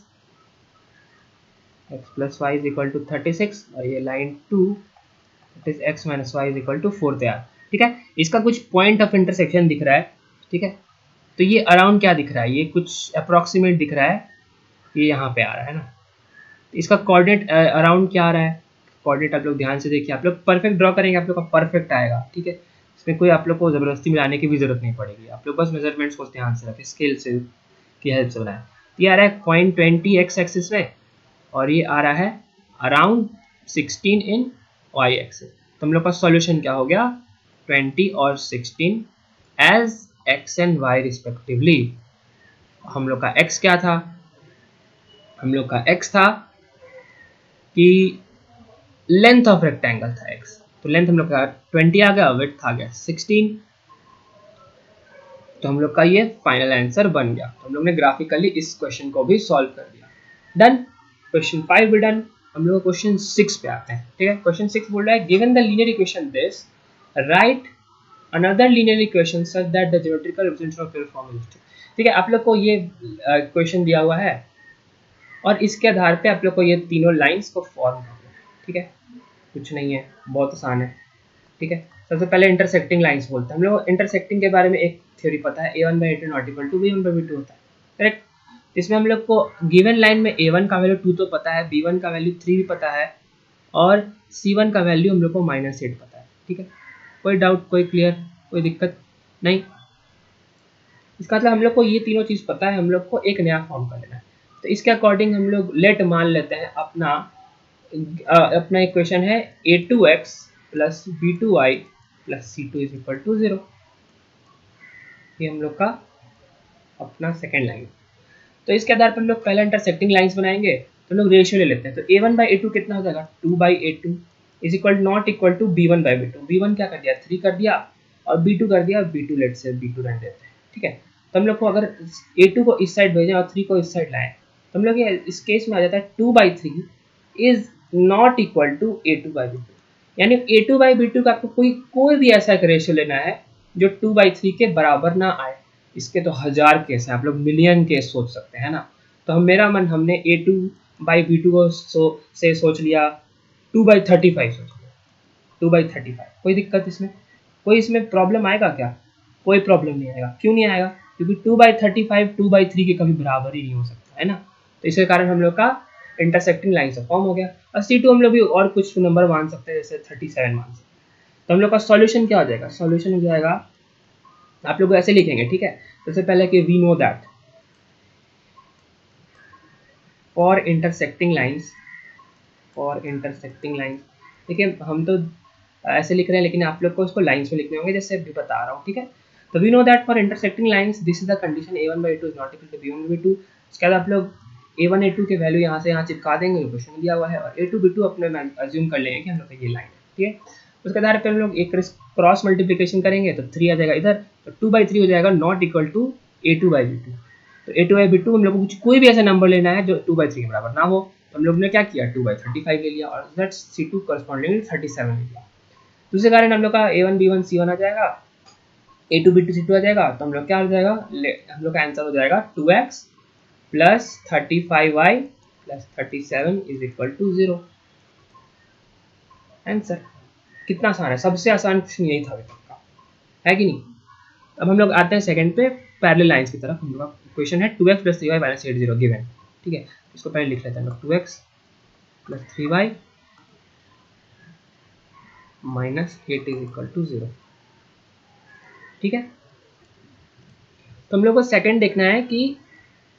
x plus Y is equal to 36, और ये line 2 that is x minus Y is equal to 4 तैयार। ठीक है, इसका कुछ पॉइंट ऑफ इंटरसेक्शन दिख रहा है। ठीक है, तो ये अराउंड क्या दिख रहा है, ये कुछ अप्रॉक्सीमेट दिख रहा है, ये यहाँ पे आ रहा है ना। तो इसका कोऑर्डिनेट अराउंड क्या आ रहा है, कोऑर्डिनेट आप लोग ध्यान से देखिए, आप लोग परफेक्ट ड्रॉ करेंगे आप लोग का परफेक्ट आएगा। ठीक है, इसमें कोई आप लोग को ज़बरदस्ती मिलाने की भी जरूरत नहीं पड़ेगी, आप लोग बस मेजरमेंट्स को ध्यान से रखें, स्केल से की हेल्प से बनाएं। ये आ रहा है 0.20 एक्स एक्सिस में, और ये आ रहा है अराउंड 16 इन वाई एक्सिस। तो हम लोग का सॉल्यूशन क्या हो गया, 20 और 16 as x and y respectively. हम लोग का एक्स क्या था, हम लोग का एक्स था कि लेंथ ऑफ रेक्टेंगल था एक्स, तो लेंथ हम लोग का 20 आ गया, विड्थ आ गया 16, तो हम लोग का ये फाइनल आंसर बन गया। तो हम लोग ने ग्राफिकली इस क्वेश्चन को भी सॉल्व कर दिया। डन, क्वेश्चन 5 भी डन। हम लोग क्वेश्चन 6 पे आते हैं। ठीक है, क्वेश्चन 6 बोल रहा है given the linear equation this, right another linear equation such that the geometrical representation of form is. ठीक है, आप लोग को ये क्वेश्चन दिया हुआ है और इसके आधार पे आप लोग को ये तीनों लाइंस को फॉर्म करना है। ठीक है, कुछ नहीं है, बहुत आसान है। ठीक है, सबसे पहले इंटरसेक्टिंग लाइंस बोलते हैं हम लोग। इंटरसेक्टिंग के बारे में एक थ्योरी पता है, a1 by a2 not equal to b1 by b2 होता है, करेक्ट। इसमें हम लोग को गिवन लाइन में a1 का वैल्यू 2 तो पता है, b1 का वैल्यू 3 भी पता है, और c1 का वैल्यू हम लोग को -8 पता है। ठीक है, कोई डाउट, कोई क्लियर, कोई दिक्कत नहीं। इसका मतलब हम लोग को ये तीनों चीज़ पता है, हम लोग को एक नया फॉर्म कर लेना है। तो इसके अकॉर्डिंग हम लोग लेट मान लेते हैं अपना इक्वेशन है a2x plus b2y plus c2 is equal to 0। ये हम लोग का अपना सेकेंड लाइन। तो इसके आधार पर हम लोग पहले इंटरसेक्टिंग लाइंस बनाएंगे, तो हम लोग रेशियो ले लेते हैं। तो a1 बाई a2 कितना हो जाएगा, 2 by a2 is equal not equal to b1 by b2। b1 क्या कर दिया, 3 कर दिया, और b2 कर दिया, b2 लेट से b2 रहने देते हैं। ठीक है, तो हम लोग को अगर a2 को इस साइड भेजें और 3 को इस साइड लाएं, तो हम लोग ये इस केस में आ जाता है 2 by 3 is not equal to a2 by b2। यानी a2 बाई b2 का आपको कोई भी ऐसा एक रेशियो लेना है जो 2 बाई 3 के बराबर ना आए। इसके तो हजार केस हैं, आप लोग मिलियन केस सोच सकते हैं ना। तो हमने a2 बाई b2 को से सोच लिया, 2 बाई 35 सोच लिया, 2 बाई 35। कोई दिक्कत इसमें, कोई इसमें प्रॉब्लम आएगा क्या, कोई प्रॉब्लम नहीं आएगा। क्यों नहीं आएगा, क्योंकि 2 बाई 35 2 बाई 3 के कभी बराबर ही नहीं हो सकता है ना। तो इसके कारण हम लोग का इंटरसेक्टिंग लाइन से फॉर्म हो गया। और C2 हम लोग भी और कुछ नंबर मान सकते हैं, जैसे 37 मान सकते हैं। तो हम लोग का सॉल्यूशन क्या हो जाएगा, सॉल्यूशन हो जाएगा, आप लोग ऐसे लिखेंगे। ठीक है, सबसे पहले कि we know that for intersecting lines, for intersecting lines, देखिए हम तो ऐसे लिख रहे हैं, लेकिन आप लोग को इसको लाइंस में लिखने होंगे, जैसे अभी बता रहा हूँ। ठीक है, तो we know that for intersecting lines this is the condition a1 by 2 is not equal to b1 by b2। उसके बाद आप लोग a1 a2 के वैल्यू यहाँ से यहाँ चिपका देंगे, क्वेश्चन में दिया हुआ है, और a2 b2 अपने अज्यूम कर लेंगे कि हम लोग का ये लाइन है। ठीक है, उसके आधार पर हम लोग एक क्रॉस मल्टीप्लिकेशन करेंगे, तो 3 आ जाएगा इधर, तो 2 बाई 3 हो जाएगा not equal to a2 by b2। तो a2 बाई b2 हम लोग को कोई भी ऐसा नंबर लेना है जो 2 बाई 3 के बराबर ना हो। तो हम लोग ने क्या किया, 2 बाई 35 ले लिया, और दैट C2 करस्पॉन्डिंग 37 ले लिया। दूसरे कारण हम लोग का a1 b1 c1 आ जाएगा, a2 b2 c2 आ जाएगा। तो हम लोग क्या हो जाएगा, हम लोग का आंसर हो जाएगा 2x plus 35y plus 37 is equal to 0। Answer कितना आसान है, सबसे आसान क्वेश्चन यही था अभी तक का, है कि नहीं। अब हम लोग आते हैं सेकंड पे, पैरेलल लाइंस की तरफ। हम लोग का क्वेश्चन है 2x plus 3y minus 8 0 given. ठीक है, इसको पहले लिख लेते हैं हम लोग, 2x plus 3y minus 8 is equal to 0। ठीक है, तो हम लोग को सेकंड देखना है कि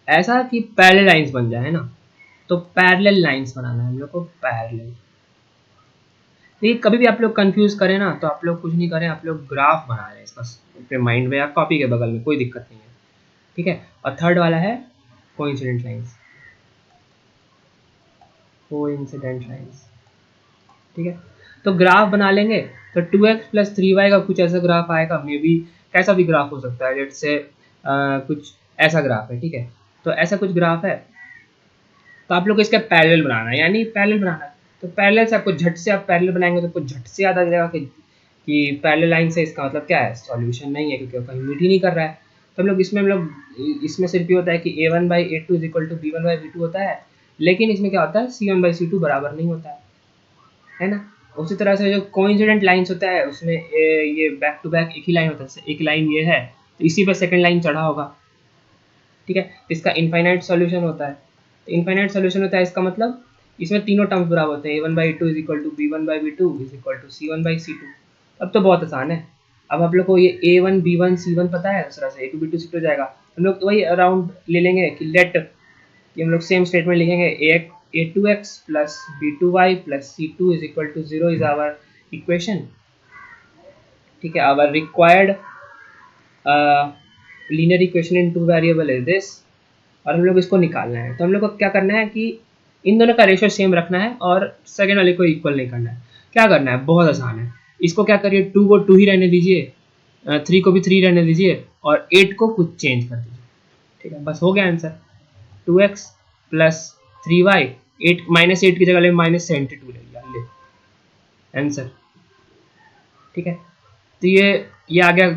ऐसा कि पैरेलल लाइंस बन जाए, है ना। तो पैरेलल लाइंस बनाना है हम लोग को, पैरेलल। देखिए कभी भी आप लोग कंफ्यूज करें ना, तो आप लोग कुछ नहीं करें, आप लोग ग्राफ बना रहे हैं इसका अपने माइंड में या कॉपी के बगल में, कोई दिक्कत नहीं है। ठीक है, और थर्ड वाला है कोइंसिडेंट लाइंस, कोइंसिडेंट लाइंस। ठीक है, तो ग्राफ बना लेंगे तो 2x प्लस 3y का कुछ ऐसा ग्राफ आएगा, मे बी कैसा भी ग्राफ हो सकता है, लेट से कुछ ऐसा ग्राफ है, ठीक है। तो ऐसा कुछ ग्राफ है, तो आप लोग को इसका पैरेलल बनाना है, यानी पैरेलल बनाना है। तो पैरेलल से आपको झट से आप पैरेलल बनाएंगे तो आपको झट से याद आ जाएगा कि पैरेलल लाइन से इसका मतलब क्या है, सॉल्यूशन नहीं है क्योंकि वो कहीं मीट ही नहीं कर रहा है। तो हम लोग इसमें सिर्फ ये होता है कि a1 by a2 is equal to b1 by b2 होता है, लेकिन इसमें क्या होता है c1 बाई c2 बराबर नहीं होता है ना। उसी तरह से जो कोइंसिडेंट लाइंस होता है उसमें ये बैक टू बैक एक ही लाइन होता है, एक लाइन ये है तो इसी पर सेकंड लाइन चढ़ा होगा, ठीक है। तो इसका इनफाइनाइट सॉल्यूशन होता है। तो इनफाइनाइट सॉल्यूशन होता है इसका मतलब इसमें तीनों टर्म्स बराबर होते हैं, a1 by a2 is equal to b1 by b2 is equal to c1 by c2। अब तो बहुत आसान है, अब आप लोग को ये a1 b1 c1 पता है, उस तरह से a2 b2 c2 हो जाएगा। हम लोग वही अराउंड ले लेंगे कि लेट कि हम लोग सेम स्टेटमेंट लिखेंगे a2x plus b2y plus c2 is equal to 0 is our equation, ठीक है। Our required linear equation in two variable is this, और हम लोग इसको निकालना है। तो हम लोग को क्या करना है कि इन दोनों का रेशियो सेम रखना है और सेकेंड वाले को इक्वल नहीं करना है। क्या करना है, बहुत आसान है। इसको क्या करिए, 2 को 2 ही रहने दीजिए, 3 को भी 3 रहने दीजिए और 8 को कुछ चेंज कर दीजिए, ठीक है। बस हो गया answer, 2x plus 3y, 8 minus 8 की जगह ले -72 ले लिया, ले आंसर, ठीक है। तो ये आ गया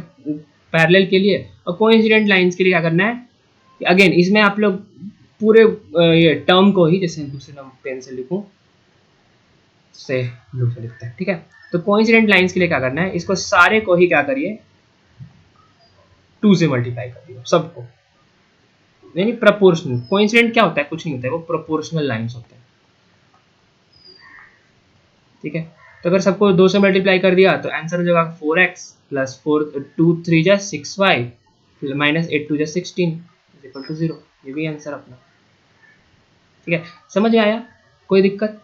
पैरेलल के लिए। और कोइंसिडेंट लाइंस के लिए क्या करना है, अगेन इसमें आप लोग पूरे ये टर्म को ही, जैसे दूसरे नंबर पेन से लिखूं से ब्लू से लिखते हैं, ठीक है। तो कोइंसिडेंट लाइंस के लिए क्या करना है, इसको सारे को ही क्या करिए 2 से मल्टीप्लाई कर दिए सबको, यानी प्रोपोर्शनल। कोइंसिडेंट क्या होता है, कुछ नहीं होता है, वो प्रोपोर्शनल लाइंस होते हैं, ठीक है। तो अगर सबको 2 से मल्टीप्लाई कर दिया तो आंसर हो जाएगा 4x प्लस 4 2 3 जा 6y माइनस 8 2 जा 16 इक्वल टू 0। ये भी आंसर अपना, ठीक है। समझ में आया, कोई दिक्कत?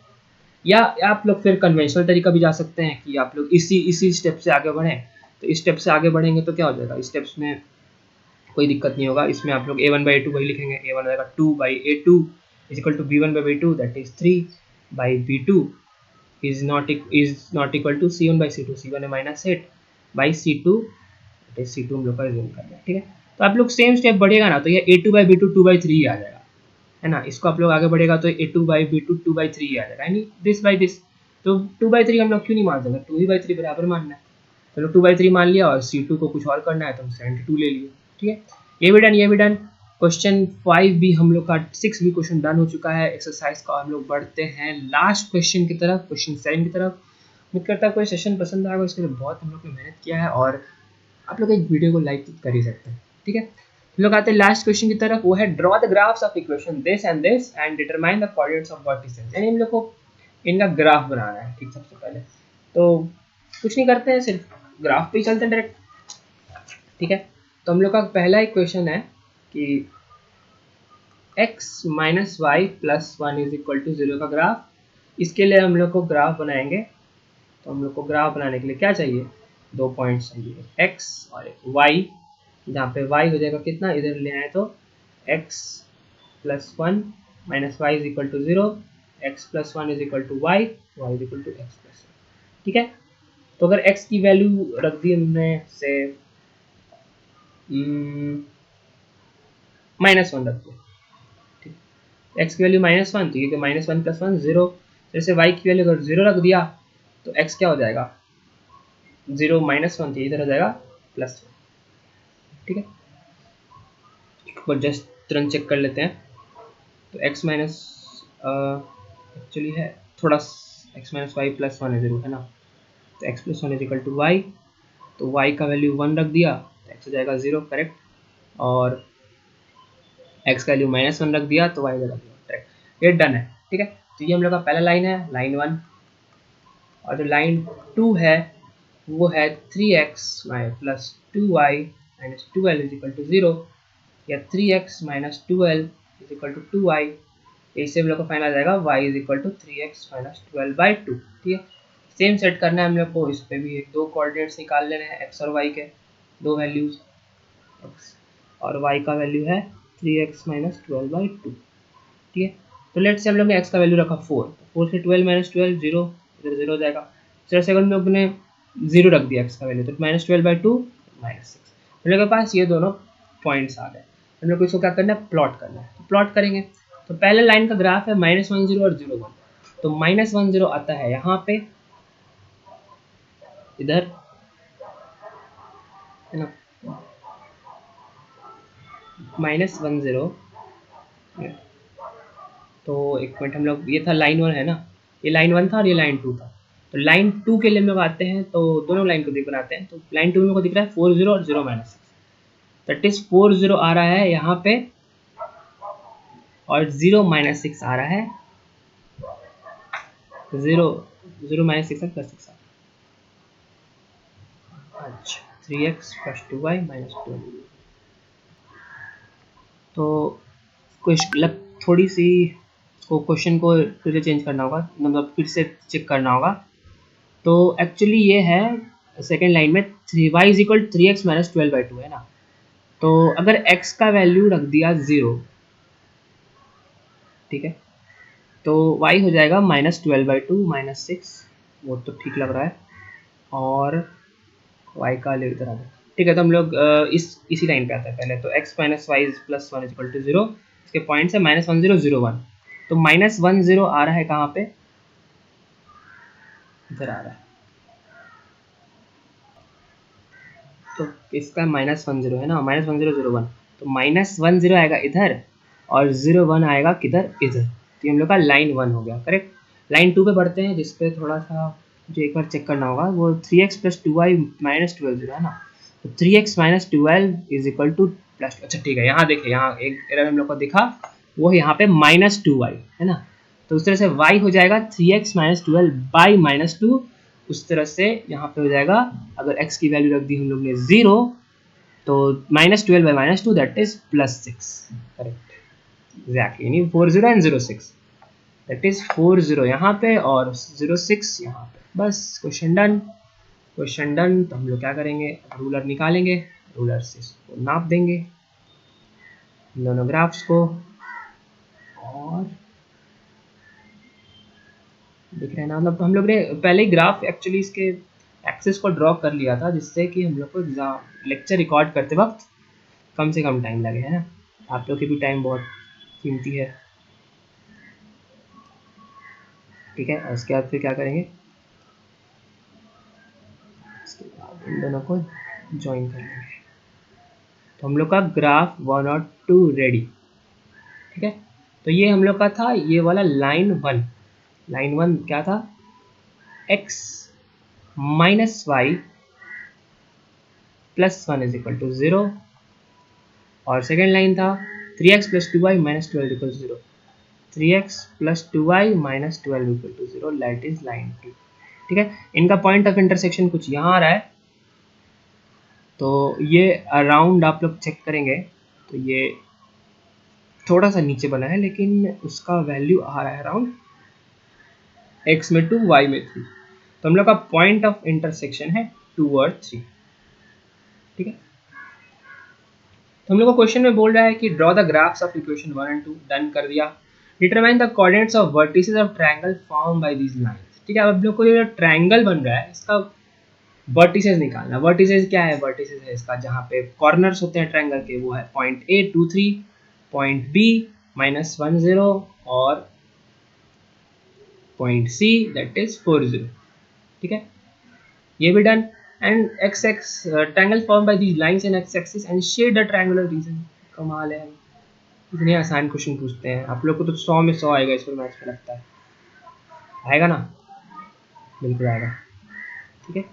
या आप लोग फिर कन्वेंशनल तरीका भी जा सकते हैं कि आप लोग इसी स्टेप से आगे बढ़ें। तो इस स्टेप से आगे बढ़ेंगे तो क्या हो जाएगा, इस स्टेप्स में कोई दिक्कत नहीं होगा। इसमें आप लोग a1 बाई a2 वही लिखेंगे, a1 हो जाएगा 2 by a2 is equal to b1 by b2 that is 3 by b2 is not equal to c1 by c2, c1 है माइनस 8 बाई c2, c2 हम लोग का रिजल्ट करना है, ठीक है। तो आप लोग सेम स्टेप बढ़ेगा ना तो ये a2 बाई b2 2 बाई 3 ही आ जाएगा, है ना। इसको आप लोग आगे बढ़ेगा तो a2 बाई b2 2 बाई 3 ही आ जाएगा, यानी दिस बाई दिस। तो 2 बाई 3 हम लोग क्यों नहीं मान सकते, 2 ही बाई 3 बराबर मानना है। चलो 2 बाई 3 मान लिया और c2 को कुछ और करना है तो हम 72 ले लिए, ठीक है। ये भी डन, ये भी डन। क्वेश्चन 5 भी हम लोग का, 6 भी क्वेश्चन डन हो चुका है एक्सरसाइज का। हम लोग बढ़ते हैं लास्ट क्वेश्चन की तरफ, क्वेश्चन 7 की तरफ। उम्मीद करता है कोई सेशन पसंद आएगा, इसके लिए बहुत हम लोग ने मेहनत किया है और आप लोग एक वीडियो को लाइक कर ही सकते हैं, ठीक है। हम लोग आते हैं लास्ट क्वेश्चन की तरफ, वो है draw the graphs of equation this and determine the coordinates of vertices, यानी हम लोग को इनका ग्राफ बनाना है, ठीक। सबसे पहले तो कुछ नहीं करते हैं, सिर्फ ग्राफ पे ही चलते हैं डायरेक्ट, ठीक है। तो हम लोग का पहला इक्वेशन है कि x minus y plus 1 is equal to 0 का ग्राफ। इसके लिए हम लोग को ग्राफ बनाएंगे, तो हम लोग को ग्राफ बनाने के लिए क्या चाहिए, 2 पॉइंट्स चाहिए, x और एक y, जहाँ पे y हो जाएगा कितना, इधर ले आए तो x plus 1 minus Y is equal to 0, x plus 1 is equal to y, y is equal to x plus 1, ठीक है। तो अगर x की वैल्यू रख दी हमने से -1 रख दो, ठीक। x की वैल्यू -1, तो ये -1 प्लस 1 0, जैसे y की वैल्यू अगर 0 रख दिया तो x क्या हो जाएगा, 0 -1 तो इधर हो जाएगा +1, ठीक है। एक बार जस्ट तुरंत चेक कर लेते हैं। तो x माइनस एक्चुअली है थोड़ा x माइनस वाई प्लस 1 है 0, है ना। तो x plus 1 is equal to y, तो y का वैल्यू 1 रख दिया तो x हो जाएगा 0, करेक्ट। और x का वैल्यू -1 रख दिया तो y हो जाएगा 0, करेक्ट। ये डन है, ठीक है। तो ये हम लोग का पहला लाइन है, लाइन 1। और जो लाइन 2 है वो है 3x plus 2y minus 2l is equal to 0, या 3x minus 2l is equal to 2y। इससे हम लोग को फाइनल आ जाएगा y is equal to 3x minus 12 by 2, ठीक है। सेम सेट करना है हम लोग को, इस पर भी एक 2 कोऑर्डिनेट्स निकाल लेने हैं, x और y के 2 वैल्यूज, x और y का वैल्यू है 3x माइनस 12 बाई 2, ठीक है। तो लेट्स से हम लोग ने x का वैल्यू रखा 4, 4 से 12 माइनस 12 0, इधर 0 हो जाएगा। दूसरे सेकंड में अपने 0 रख दिया एक्स का वैल्यू, तो -12/2 -6। हम लोग के पास ये दोनों पॉइंट्स आ गए। हम लोग को इसको क्या करना है, प्लॉट करना है। तो प्लॉट करेंगे, तो पहले लाइन का ग्राफ है -10 और 0 1, तो -10 आता है यहाँ पे, इधर है ना, -10। तो एक मिनट, हम लोग ये था लाइन 1 है ना, ये लाइन 1 था और ये लाइन 2 था। तो लाइन 2 के लिए हम लोग आते हैं, तो दोनों लाइन को बनाते हैं। तो लाइन 2 में को दिख रहा है 40 और 0 -6, दैट इज 40 आ रहा है यहाँ पे और 0 -6 आ रहा है, 0 0 -6 है +6 अच्छा 3x + 2y - 2। तो कुछ मतलब थोड़ी सी को क्वेश्चन को फिर से चेंज करना होगा, मतलब फिर से चेक करना होगा। तो एक्चुअली ये है सेकेंड लाइन में 3y = 3x - 12/2 है ना। तो अगर x का वैल्यू रख दिया 0, ठीक है, तो y हो जाएगा -12/2 -6, वो तो ठीक लग रहा है। और y का वैल्यू इधर आ गया, ठीक है। तो हम लोग इसी लाइन पे आते हैं पहले। तो x - y + 1 = 0, इसके पॉइंट्स है -10 0 1। तो -10 आ रहा है कहाँ पे, इधर आ रहा है। तो इसका -10 है ना, -10 0 1, तो -10 आएगा इधर और 0 1 आएगा किधर, इधर। तो ये हम लोग का लाइन 1 हो गया, करेक्ट। लाइन 2 पे बढ़ते हैं, जिसपे थोड़ा सा मुझे एक बार चेक करना होगा। वो 3x + 2y - 12 है ना, तो 3x - 12 = +2। अच्छा ठीक है, यहाँ देखिए, यहाँ एक एरर हम लोग को दिखा, वो यहाँ पे -2y है ना। तो उस तरह से y हो जाएगा 3x - 12/-2। उस तरह से यहाँ पे हो जाएगा, अगर x की वैल्यू रख दी हम लोग ने 0, तो -12/-2 दैट इज +6, करेक्ट, एग्जैक्टली, यानी 40 एंड 06, दैट इज 40 यहाँ पे और 06 यहाँ पे। बस क्वेश्चन डन, क्वेश्चन डन। तो हम लोग क्या करेंगे, रूलर निकालेंगे, रूलर से इसको नाप देंगे दोनों ग्राफ्स को, और दिख रहे हैं ना, मतलब हम लोग ने पहले ही ग्राफ एक्चुअली इसके एक्सेस को ड्रॉ कर लिया था, जिससे कि हम लोग को एग्जाम लेक्चर रिकॉर्ड करते वक्त कम से कम टाइम लगे, है ना। आप लोग की भी टाइम बहुत कीमती है, ठीक है। और उसके बाद फिर क्या करेंगे, इसके बाद इन दोनों को ज्वाइन कर लेंगे। तो हम लोग का ग्राफ 1 और 2 रेडी, ठीक है। तो ये हम लोग का था ये वाला लाइन 1। लाइन 1 क्या था, x - y + 1 = 0, और सेकेंड लाइन था 3x + 2y - 12 = 0, 3x + 2y - 12 = 0, that is line 2, ठीक है। इनका पॉइंट ऑफ इंटरसेक्शन कुछ यहाँ आ रहा है, तो ये अराउंड आप लोग चेक करेंगे, तो ये थोड़ा सा नीचे बना है, लेकिन उसका वैल्यू आ रहा है अराउंड x में 2 y में 3। तो हम लोग का पॉइंट ऑफ इंटरसेक्शन है 2 और 3, ठीक है। तो हम लोग को क्वेश्चन में बोल रहा है कि draw the graphs of equation 1 and 2, done कर दिया। Determine the coordinates of vertices of triangle form by these lines, ठीक है। अब हम लोग को ये ट्रायंगल बन रहा है, इसका वर्टिसेस निकालना। वर्टिसेस क्या है, वर्टिसेस है इसका जहाँ पे कॉर्नर्स होते हैं ट्रायंगल के, वो है पॉइंट A 2 3, पॉइंट B -1 0 और पॉइंट C दैट इज 4 0, ठीक है। ये भी done. And x x triangle form by these lines in x axis and shade the triangular region. कमाल है, इतने आसान क्वेश्चन पूछते हैं। आप लोग को तो 100 में 100 आएगा इस पर मैथ्स में, लगता है आएगा ना, बिल्कुल आएगा, ठीक है।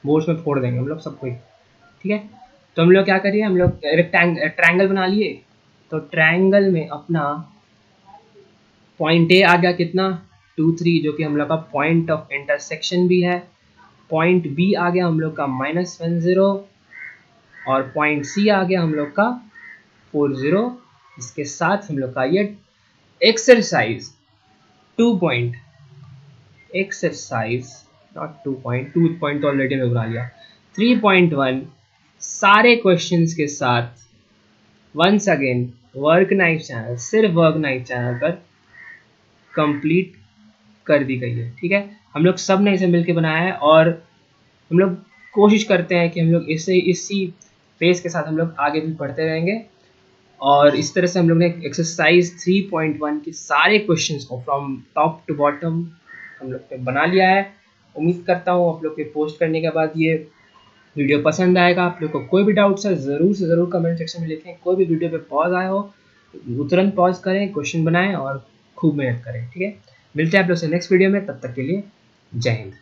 बोर्ड्स में फोड़ देंगे हम लोग सबको, ठीक है। तो हम लोग क्या करिए, हम लोग ट्रायंगल बना लिए। तो ट्रायंगल में अपना पॉइंट ए आ गया कितना 2 3, जो कि हम लोग का पॉइंट ऑफ इंटरसेक्शन भी है। पॉइंट बी आ गया हम लोग का -1 0, और पॉइंट सी आ गया हम लोग का 4 0। इसके साथ हम लोग का ये exercise 2 point, exercise not 2 point, 2 point तो ऑलरेडी मैं बना लिया, 3.1 सारे क्वेश्चंस के साथ once again work knife channel, सिर्फ वर्क नाइफ चैनल पर कंप्लीट कर दी गई है। ठीक है, हम लोग सब ने इसे मिलकर बनाया है और हम लोग कोशिश करते हैं कि हम लोग इसी पेस के साथ हम लोग आगे भी बढ़ते रहेंगे। और इस तरह से हम लोग ने एक्सरसाइज 3.1 के सारे क्वेश्चंस को फ्रॉम टॉप टू बॉटम हम लोग ने बना लिया है। उम्मीद करता हूँ आप लोग के पोस्ट करने के बाद ये वीडियो पसंद आएगा। आप लोग को कोई भी डाउट्स है ज़रूर से ज़रूर कमेंट सेक्शन में लिखें। कोई भी वीडियो पे पॉज आया हो तो तुरंत पॉज करें, क्वेश्चन बनाएं और खूब मेहनत करें। ठीक है, मिलते हैं आप लोग से नेक्स्ट वीडियो में, तब तक के लिए जय हिंद।